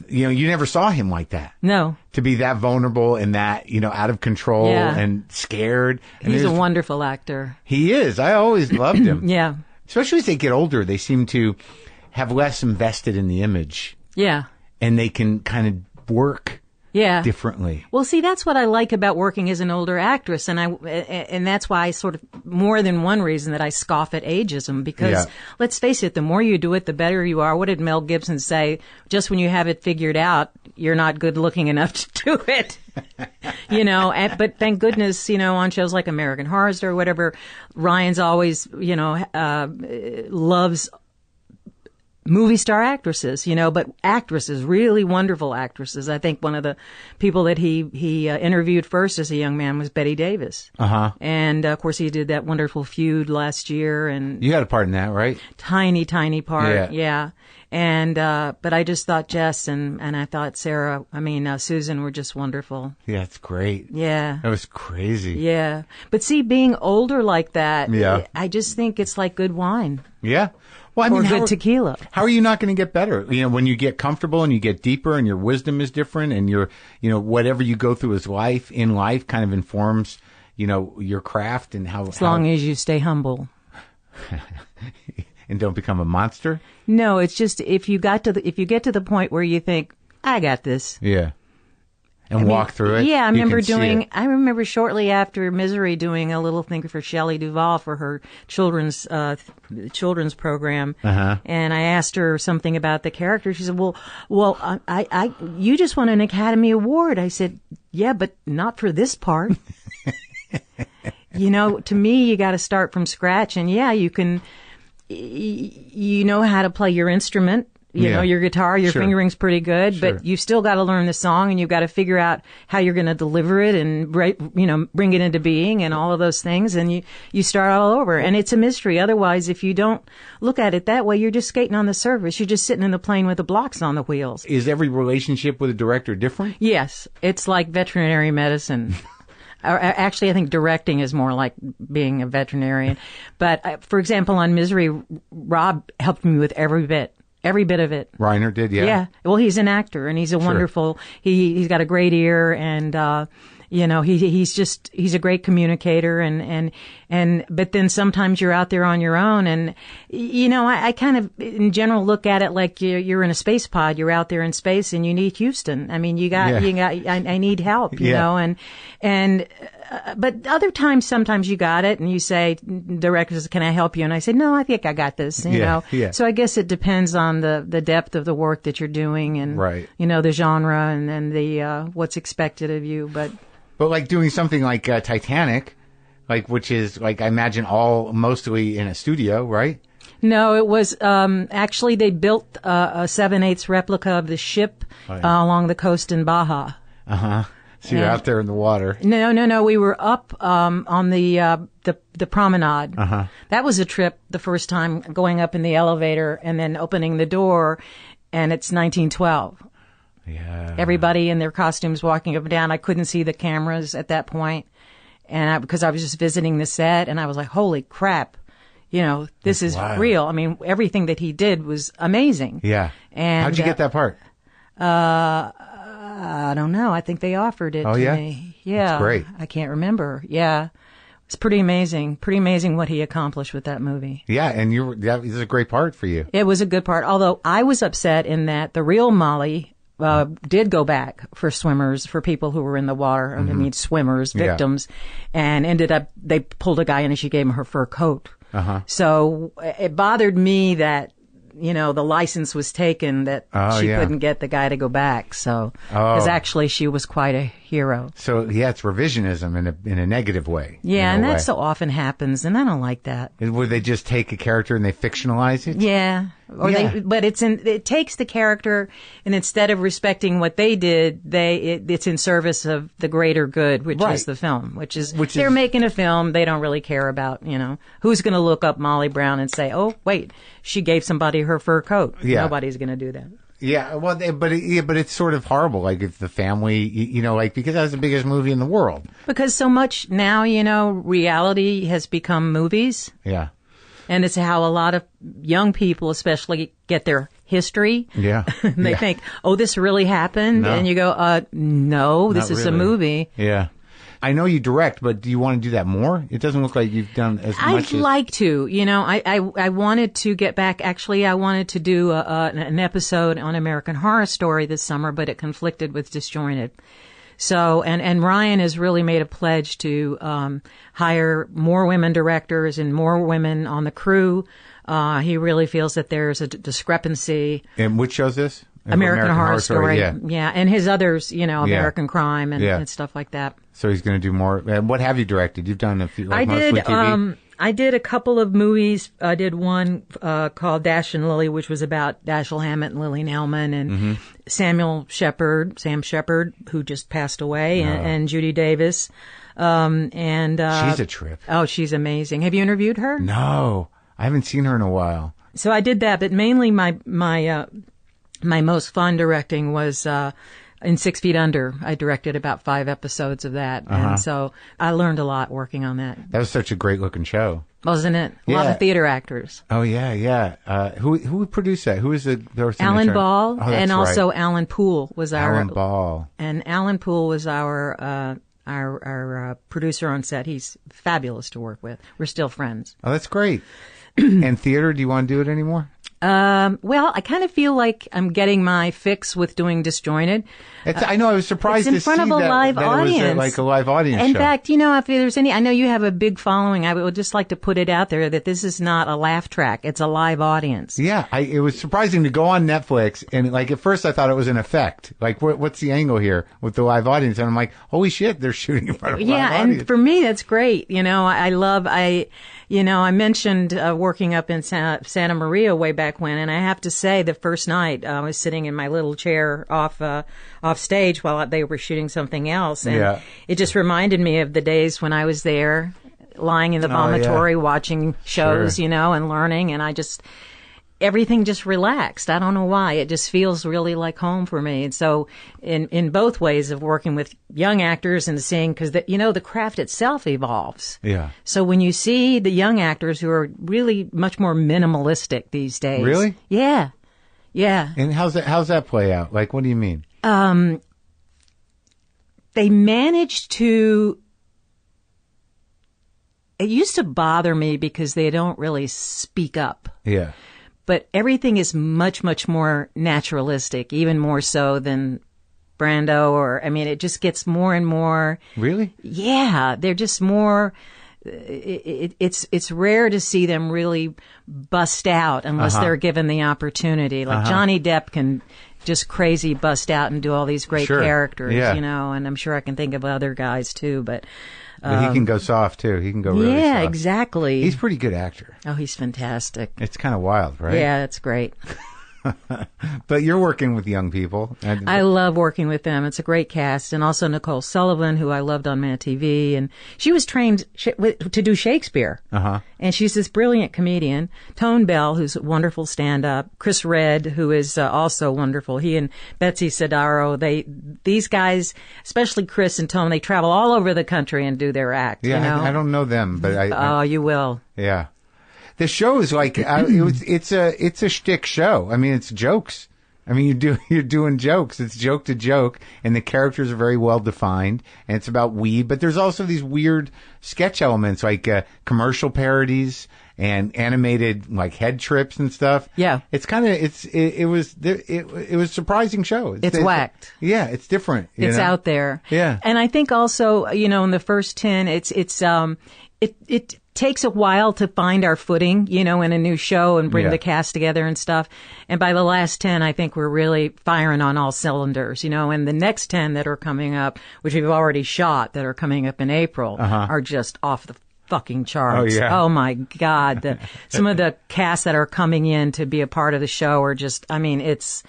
You know, you never saw him like that. No. To be that vulnerable and that, out of control and scared. And he's a wonderful actor. He is. I always loved him. Yeah. Especially as they get older, they seem to have less invested in the image. Yeah. And they can kind of work differently. Well, see, that's what I like about working as an older actress, and that's why I sort of, more than one reason that I scoff at ageism, because let's face it, the more you do it, the better you are. What did Mel Gibson say? Just when you have it figured out, you're not good looking enough to do it. You know, but thank goodness, you know, on shows like American Horror Story or whatever, Ryan's always, you know, loves movie star actresses, you know, but actresses, really wonderful actresses. I think one of the people that he interviewed first as a young man was Bette Davis. Uh-huh. And, of course, he did that wonderful Feud last year. And you had a part in that, right? Tiny part. Yeah. And, but I just thought Jess and I thought Sarah, Susan were just wonderful. Yeah, it's great. Yeah. That was crazy. Yeah. But see, being older like that, yeah. I just think it's like good wine. Yeah. Well, I mean, or good tequila. How are you not going to get better? You know, when you get comfortable and you get deeper and your wisdom is different and your, you know, whatever you go through in life kind of informs, you know, your craft and how. As long as you stay humble. And don't become a monster? No, it's just if you get to the point where you think, I got this. Yeah. And walk through it. Yeah, I remember shortly after Misery doing a little thing for Shelley Duvall for her children's program. Uh-huh. And I asked her something about the character. She said, well, you just won an Academy Award. I said, yeah, but not for this part. You know, to me, you got to start from scratch. And yeah, you know how to play your instrument. You know, your guitar, your fingering's pretty good, but you still got to learn the song and you've got to figure out how you're going to deliver it and, you know, bring it into being and all of those things. And you start all over. And it's a mystery. Otherwise, if you don't look at it that way, you're just skating on the surface. You're just sitting in the plane with the blocks on the wheels. Is every relationship with a director different? Yes. It's like veterinary medicine. Actually, I think directing is more like being a veterinarian. But, for example, on Misery, Rob helped me with every bit of it. Reiner did, yeah. Yeah. Well, he's an actor and he's a wonderful, he's got a great ear and, you know, he's a great communicator but then sometimes you're out there on your own and, you know, I kind of in general look at it like you're in a space pod, you're out there in space and you need Houston. I mean, I need help, you know, but other times, sometimes you got it and you say, directors, can I help you? And I say, no, I think I got this, you know. Yeah. So I guess it depends on the depth of the work that you're doing and, you know, the genre and the, what's expected of you. But like doing something like Titanic, like, which is like, I imagine mostly in a studio, right? No, it was, actually they built a 7/8 replica of the ship, along the coast in Baja. Uh-huh. So you're out there in the water. No. We were up on the promenade. Uh-huh. That was a trip the first time going up in the elevator and then opening the door, and it's 1912. Yeah. Everybody in their costumes walking up and down. I couldn't see the cameras at that point, and because I was just visiting the set, and I was like, "Holy crap!" You know, this is real. I mean, everything that he did was amazing. Yeah. And how'd you get that part? I don't know. I think they offered it to me. Yeah. That's great. I can't remember. Yeah. It's pretty amazing. Pretty amazing what he accomplished with that movie. Yeah, and that was a great part for you. It was a good part. Although I was upset in that the real Molly did go back for swimmers, for people who were in the water. Mm-hmm. I mean, swimmers, victims, and ended up, they pulled a guy in and she gave him her fur coat. Uh-huh. So it bothered me that, you know, the license was taken that she couldn't get the guy to go back. So, because actually she was quite a hero. So, yeah, it's revisionism in a negative way. Yeah, and that so often happens, and I don't like that. Would they just take a character and they fictionalize it? Yeah. But it takes the character, and instead of respecting what they did, it's in service of the greater good, which is the film, which is they're making a film. They don't really care about, you know, who's going to look up Molly Brown and say, oh, wait, she gave somebody her fur coat. Yeah. Nobody's going to do that. Yeah, well, but it's sort of horrible. Like if the family, you know, like because that's the biggest movie in the world. Because so much now, you know, reality has become movies. Yeah. And it's how a lot of young people especially get their history. Yeah. They think, oh, this really happened. No. And you go, no, this is a movie. Yeah. I know you direct, but do you want to do that more? It doesn't look like you've done as much. I'd like to. You know, I wanted to get back. Actually, I wanted to do an episode on American Horror Story this summer, but it conflicted with Disjointed. So, and Ryan has really made a pledge to hire more women directors and more women on the crew. He really feels that there's a discrepancy. And which show's this? American Horror Story. Yeah. And his others, American Crime and stuff like that. So he's going to do more. What have you directed? You've done a few. Like mostly TV? I did a couple of movies. I did one called Dash and Lily, which was about Dashiell Hammett and Lily Nelman and Sam Shepard, who just passed away, and Judy Davis. She's a trip. Oh, she's amazing. Have you interviewed her? No, I haven't seen her in a while. So I did that, but mainly my most fun directing was in 6 Feet Under. I directed about 5 episodes of that, and so I learned a lot working on that. That was such a great looking show, wasn't it? A lot of theater actors. Oh yeah. Who produced that? Who was the Alan Ball, and also Alan Poole was our Alan Ball, and Alan Poole was our producer on set. He's fabulous to work with. We're still friends. Oh, that's great. And theater, do you want to do it anymore? Well, I kind of feel like I'm getting my fix with doing Disjointed. I know. I was surprised to see that it was like a live audience In show. fact, if there's I know you have a big following. I would just like to put it out there that this is not a laugh track. It's a live audience. Yeah. It was surprising to go on Netflix and at first I thought it was an effect. Like, what's the angle here with the live audience? And I'm like, holy shit, they're shooting in front of a live audience. And for me, that's great. I mentioned working up in Santa Maria way back when, and I have to say the first night I was sitting in my little chair off stage while they were shooting something else, and it just reminded me of the days when I was there, lying in the vomitory watching shows, and learning, and everything just relaxed. I don't know why. It just feels really like home for me. And so in both ways of working with young actors and seeing, because the craft itself evolves. Yeah. So when you see the young actors who are really much more minimalistic these days. Really? Yeah. Yeah. And how's that play out? Like, what do you mean? They managed to... It used to bother me because they don't really speak up. Yeah. But everything is much, much more naturalistic, even more so than Brando it just gets more and more. Really? Yeah. They're just more, it's rare to see them really bust out unless they're given the opportunity. Like Johnny Depp can just crazy bust out and do all these great characters, and I'm sure I can think of other guys too, but he can go soft too. He can go really soft. Yeah, exactly. He's a pretty good actor. Oh, he's fantastic. It's kind of wild, right? Yeah, it's great. But you're working with young people. I love working with them. It's a great cast. And also Nicole Sullivan, who I loved on Mad TV. And she was trained to do Shakespeare. And she's this brilliant comedian. Tone Bell, who's a wonderful stand-up. Chris Redd, who is also wonderful. He and Betsy Sidaro, these guys, especially Chris and Tone, they travel all over the country and do their act. Yeah, I don't know them, but you will. Yeah. The show is like it's a shtick show. I mean, it's jokes. I mean, you're doing jokes. It's joke to joke, and the characters are very well defined. And it's about weed, but there's also these weird sketch elements like commercial parodies and animated like head trips and stuff. Yeah, it's kind of it was a surprising show. It's whacked. Yeah, it's different. It's out there. Yeah, and I think also in the first 10, it takes a while to find our footing, in a new show and bring the cast together and stuff. And by the last 10, I think we're really firing on all cylinders, and the next 10 that are coming up, which we've already shot, that are coming up in April, are just off the fucking charts. Oh, yeah. Oh my God. Some of the casts that are coming in to be a part of the show are just, it's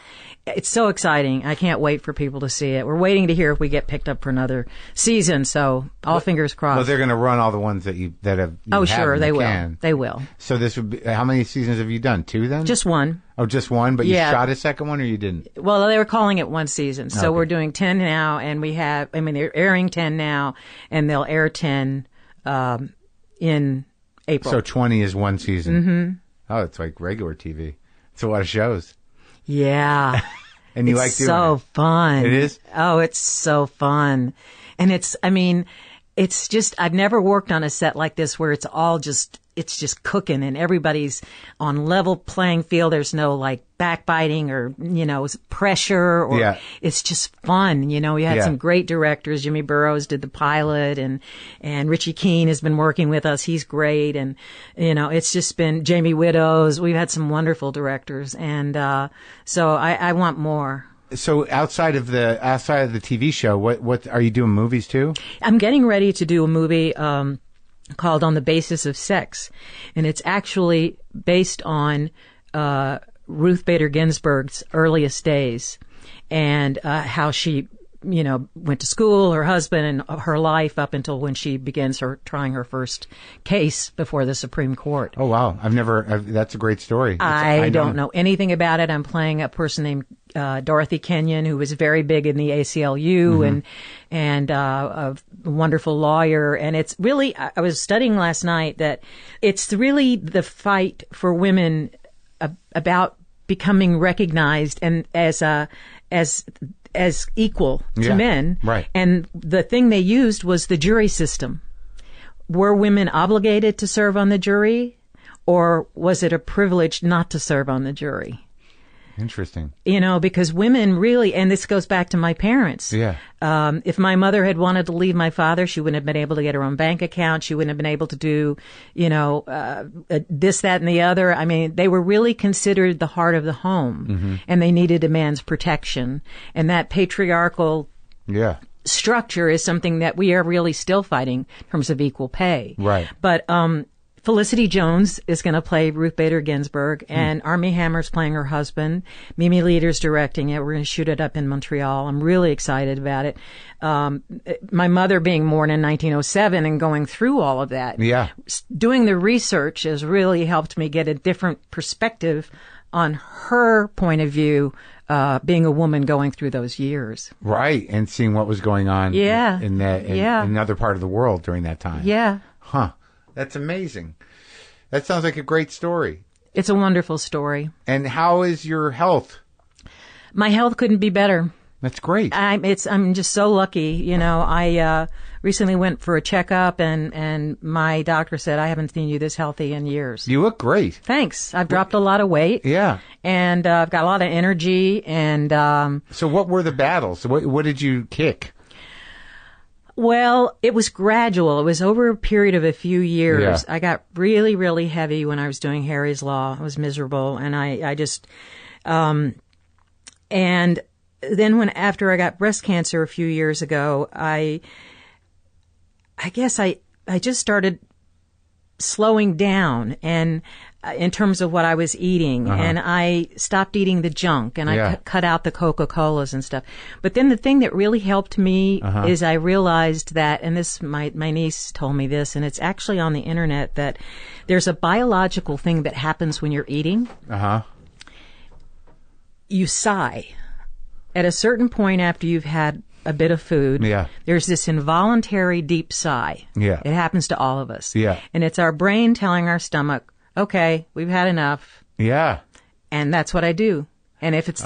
so exciting. I can't wait for people to see it. We're waiting to hear if we get picked up for another season. So fingers crossed. Well, they're going to run all the ones that have. Oh, sure, they will. They will. So this would be, how many seasons have you done? 2 then? Just 1. Oh, just 1, but you shot a second one, or you didn't? Well, they were calling it 1 season. So we're doing 10 now, and they're airing 10 now, and they'll air 10 in April. So 20 is 1 season. Mm-hmm. Oh, it's like regular TV. It's a lot of shows. Yeah. And you like doing it? It's so fun. It is? Oh, it's so fun. And it's just, I've never worked on a set like this where it's all just it's just cooking and everybody's on level playing field. There's no like backbiting or, pressure or it's just fun. We had some great directors. Jimmy Burrows did the pilot and Richie Keene has been working with us. He's great. And, it's just been Jamie Widows. We've had some wonderful directors. And, so I want more. So outside of the TV show, what are you doing movies too? I'm getting ready to do a movie, called On the Basis of Sex. And it's actually based on Ruth Bader Ginsburg's earliest days and how she, went to school, her husband, and her life up until when she begins trying her first case before the Supreme Court. Oh, wow. That's a great story. I don't know anything about it. I'm playing a person named Dorothy Kenyon, who was very big in the ACLU and a wonderful lawyer. And it's really, I was studying last night that it's really the fight for women about becoming recognized and as equal to men. Right. And the thing they used was the jury system. Were women obligated to serve on the jury, or was it a privilege not to serve on the jury? Interesting. Because women really, and this goes back to my parents. Yeah. If my mother had wanted to leave my father, she wouldn't have been able to get her own bank account. She wouldn't have been able to do, this, that, and the other. I mean, they were really considered the heart of the home, and they needed a man's protection. And that patriarchal structure is something that we are really still fighting in terms of equal pay. Right. But Felicity Jones is going to play Ruth Bader Ginsburg, and Armie Hammer's playing her husband. Mimi Leader's directing it. We're going to shoot it up in Montreal. I'm really excited about it. My mother being born in 1907 and going through all of that. Yeah. Doing the research has really helped me get a different perspective on her point of view, being a woman going through those years. Right. And seeing what was going on in another part of the world during that time. Yeah. Huh. That's amazing. That sounds like a great story. It's a wonderful story. And how is your health? My health couldn't be better. That's great. I'm just so lucky. I recently went for a checkup and my doctor said, I haven't seen you this healthy in years. You look great. Thanks. I've dropped a lot of weight. Yeah. And I've got a lot of energy. And so what were the battles? What did you kick? Well, it was gradual. It was over a period of a few years. Yeah. I got really, really heavy when I was doing Harry's Law. I was miserable. And I just, and then after I got breast cancer a few years ago, I guess I just started slowing down and in terms of what I was eating, and I stopped eating the junk, and I cut out the Coca-Colas and stuff. But then the thing that really helped me is I realized that, and this my niece told me this, and it's actually on the internet, that there's a biological thing that happens when you're eating. You sigh. At a certain point after you've had a bit of food, there's this involuntary deep sigh. Yeah. It happens to all of us. Yeah. And it's our brain telling our stomach, okay, we've had enough. Yeah. And that's what I do. And if it's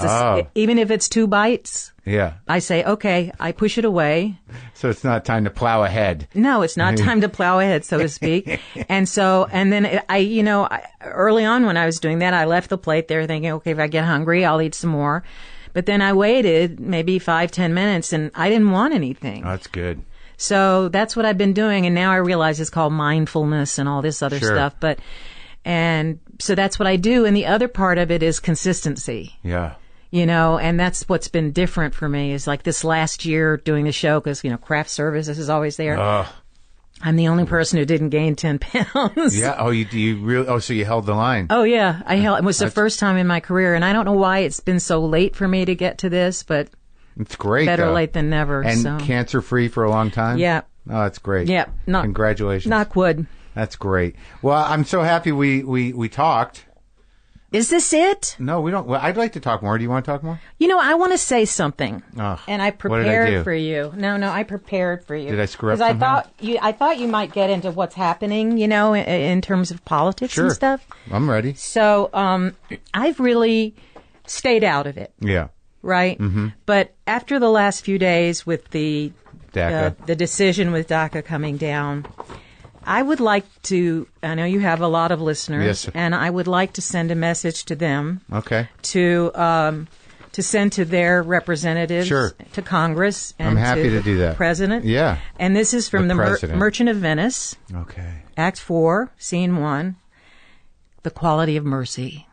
even if it's 2 bites, I say, okay, I push it away. So it's not time to plow ahead. No, it's not time to plow ahead, so to speak. And then early on when I was doing that, I left the plate there thinking, okay, if I get hungry, I'll eat some more. But then I waited maybe 5-10 minutes and I didn't want anything. Oh, that's good. So that's what I've been doing. And now I realize it's called mindfulness and all this other stuff. And so that's what I do. And the other part of it is consistency. Yeah. And that's what's been different for me is like this last year doing the show because, craft services is always there. I'm the only person who didn't gain 10 pounds. Yeah. Oh, you really? Oh, so you held the line. Oh, yeah. It was the first time in my career. And I don't know why it's been so late for me to get to this, but it's great. Better late than never. And cancer free for a long time? Yeah. Oh, that's great. Yeah. Congratulations. Knock wood. That's great. Well, I'm so happy we talked. Is this it? No, we don't. Well, I'd like to talk more. Do you want to talk more? I want to say something. And I prepared for you. No, I prepared for you. Did I screw up somehow? I thought you might get into what's happening, in terms of politics and stuff. I'm ready. So, I've really stayed out of it. Yeah. Right? Mm-hmm. But after the last few days with the DACA. The decision with DACA coming down, I would like to, I know you have a lot of listeners, yes, and I would like to send a message to them. Okay. To send to their representatives, to Congress, and I'm happy to do that. President. Yeah. And this is from the Merchant of Venice. Okay. Act 4, Scene 1, the quality of mercy.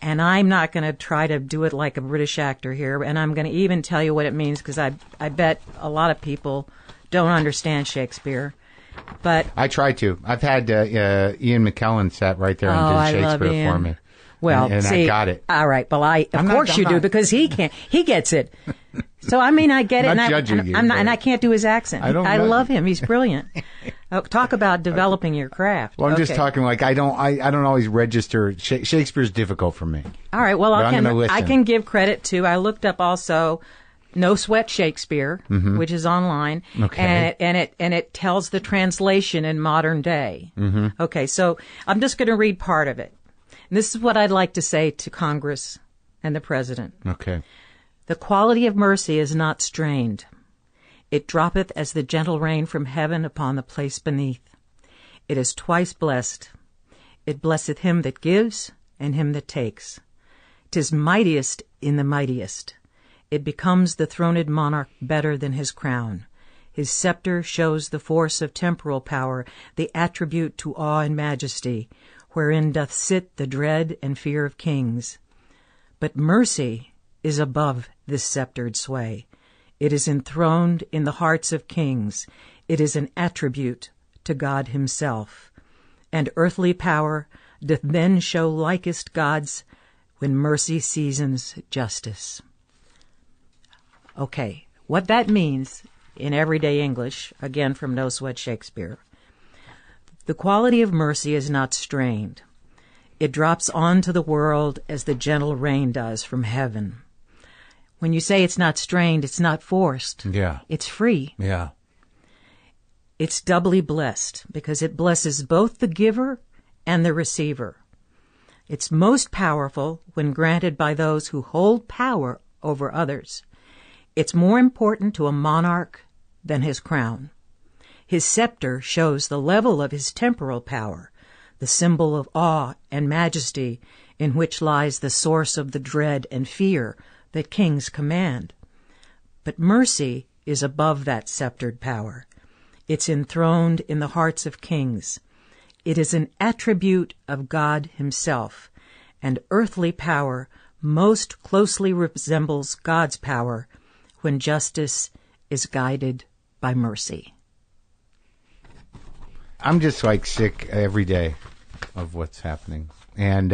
And I'm not going to try to do it like a British actor here, and I'm going to even tell you what it means, because I bet a lot of people don't understand Shakespeare. But I try to. I've had Ian McKellen sat right there and did Shakespeare for me. Well, and see, I got it. All right. Well, of course you do, because he can't. He gets it. So I mean, I get it. I'm not judging you, and I can't do his accent. I love him. He's brilliant. Talk about developing your craft. Well, I'm just talking like I don't always register. Shakespeare's difficult for me. All right. Well, I can give credit to. I looked up also No Sweat Shakespeare, which is online, and it tells the translation in modern day. Okay, so I'm just going to read part of it. And this is what I'd like to say to Congress and the President. Okay. The quality of mercy is not strained. It droppeth as the gentle rain from heaven upon the place beneath. It is twice blessed. It blesseth him that gives and him that takes. 'Tis mightiest in the mightiest. It becomes the throned monarch better than his crown. His scepter shows the force of temporal power, the attribute to awe and majesty, wherein doth sit the dread and fear of kings. But mercy is above this sceptred sway. It is enthroned in the hearts of kings. It is an attribute to God himself. And earthly power doth then show likest God's when mercy seasons justice. Okay, what that means in everyday English, again from No Sweat Shakespeare, the quality of mercy is not strained. It drops onto the world as the gentle rain does from heaven. When you say it's not strained, it's not forced. Yeah. It's free. Yeah. It's doubly blessed because it blesses both the giver and the receiver. It's most powerful when granted by those who hold power over others. It's more important to a monarch than his crown. His scepter shows the level of his temporal power, the symbol of awe and majesty in which lies the source of the dread and fear that kings command. But mercy is above that sceptered power. It's enthroned in the hearts of kings. It is an attribute of God himself, and earthly power most closely resembles God's power when justice is guided by mercy. I'm just like sick every day of what's happening, and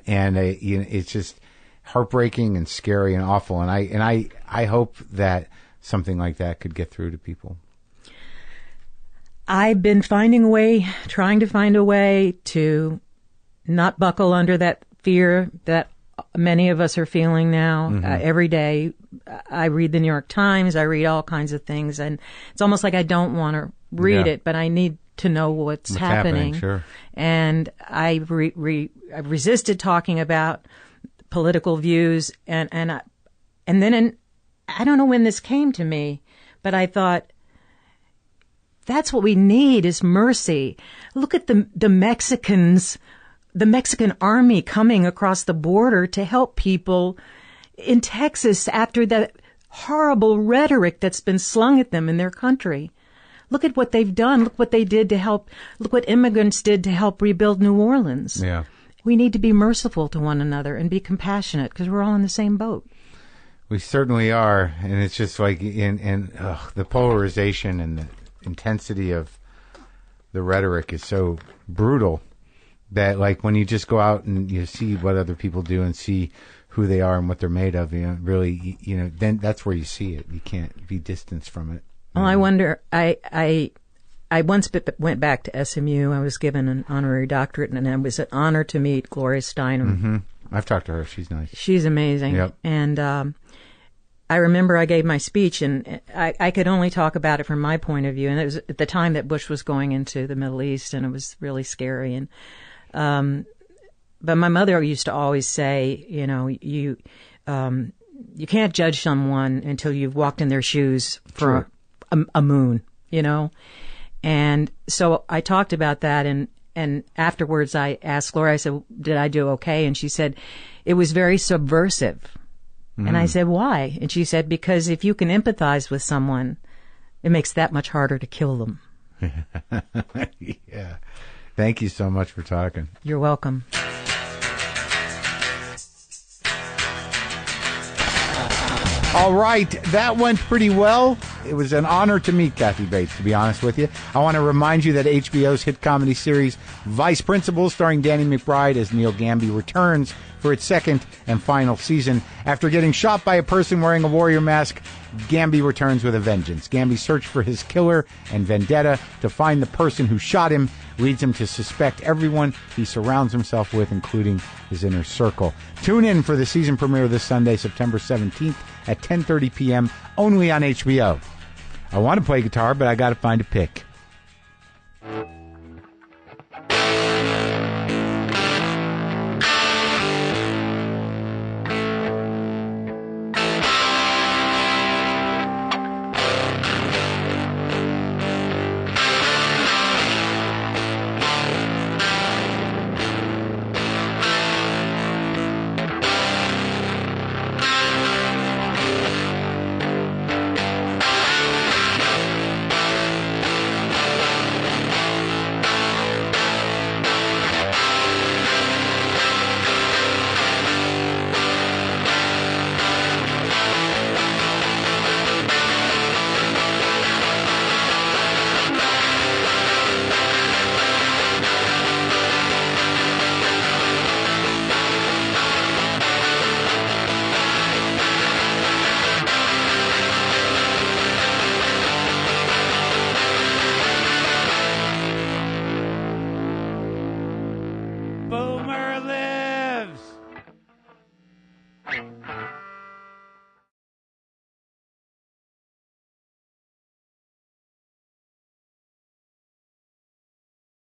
it's just heartbreaking and scary and awful. And I hope that something like that could get through to people. I've been trying to find a way to not buckle under that fear that many of us are feeling now. Every day. I read the New York Times. I read all kinds of things, and it's almost like I don't want to read it, but I need to know what's happening. Sure. And I resisted talking about political views, and then I don't know when this came to me, but I thought, that's what we need is mercy. Look at the Mexicans, the Mexican army coming across the border to help people in Texas after that horrible rhetoric that's been slung at them in their country. Look at what they've done. Look what they did to help. Look what immigrants did to help rebuild New Orleans. Yeah. We need to be merciful to one another and be compassionate because we're all in the same boat. We certainly are. And it's just like the polarization and the intensity of the rhetoric is so brutal that, like, when you just go out and you see what other people do and see who they are and what they're made of, really, then that's where you see it. You can't be distanced from it. Well, I wonder, I once went back to SMU. I was given an honorary doctorate, and it was an honor to meet Gloria Steinem. I've talked to her. She's nice. She's amazing. Yep. And I remember I gave my speech, and I could only talk about it from my point of view. And it was at the time that Bush was going into the Middle East, and it was really scary. And but my mother used to always say, you can't judge someone until you've walked in their shoes for a moon, And so I talked about that, and afterwards I asked Laura, I said, did I do okay? And she said, it was very subversive. And I said, why? And she said, because if you can empathize with someone, it makes that much harder to kill them. Yeah. Thank you so much for talking. You're welcome. All right, that went pretty well. It was an honor to meet Kathy Bates, to be honest with you. I want to remind you that HBO's hit comedy series Vice Principals, starring Danny McBride as Neil Gamby, returns for its second and final season. After getting shot by a person wearing a warrior mask, Gamby returns with a vengeance. Gamby's search for his killer and vendetta to find the person who shot him leads him to suspect everyone he surrounds himself with, including his inner circle. Tune in for the season premiere this Sunday, September 17th at 10:30 p.m. only on HBO. I want to play guitar, but I got to find a pick.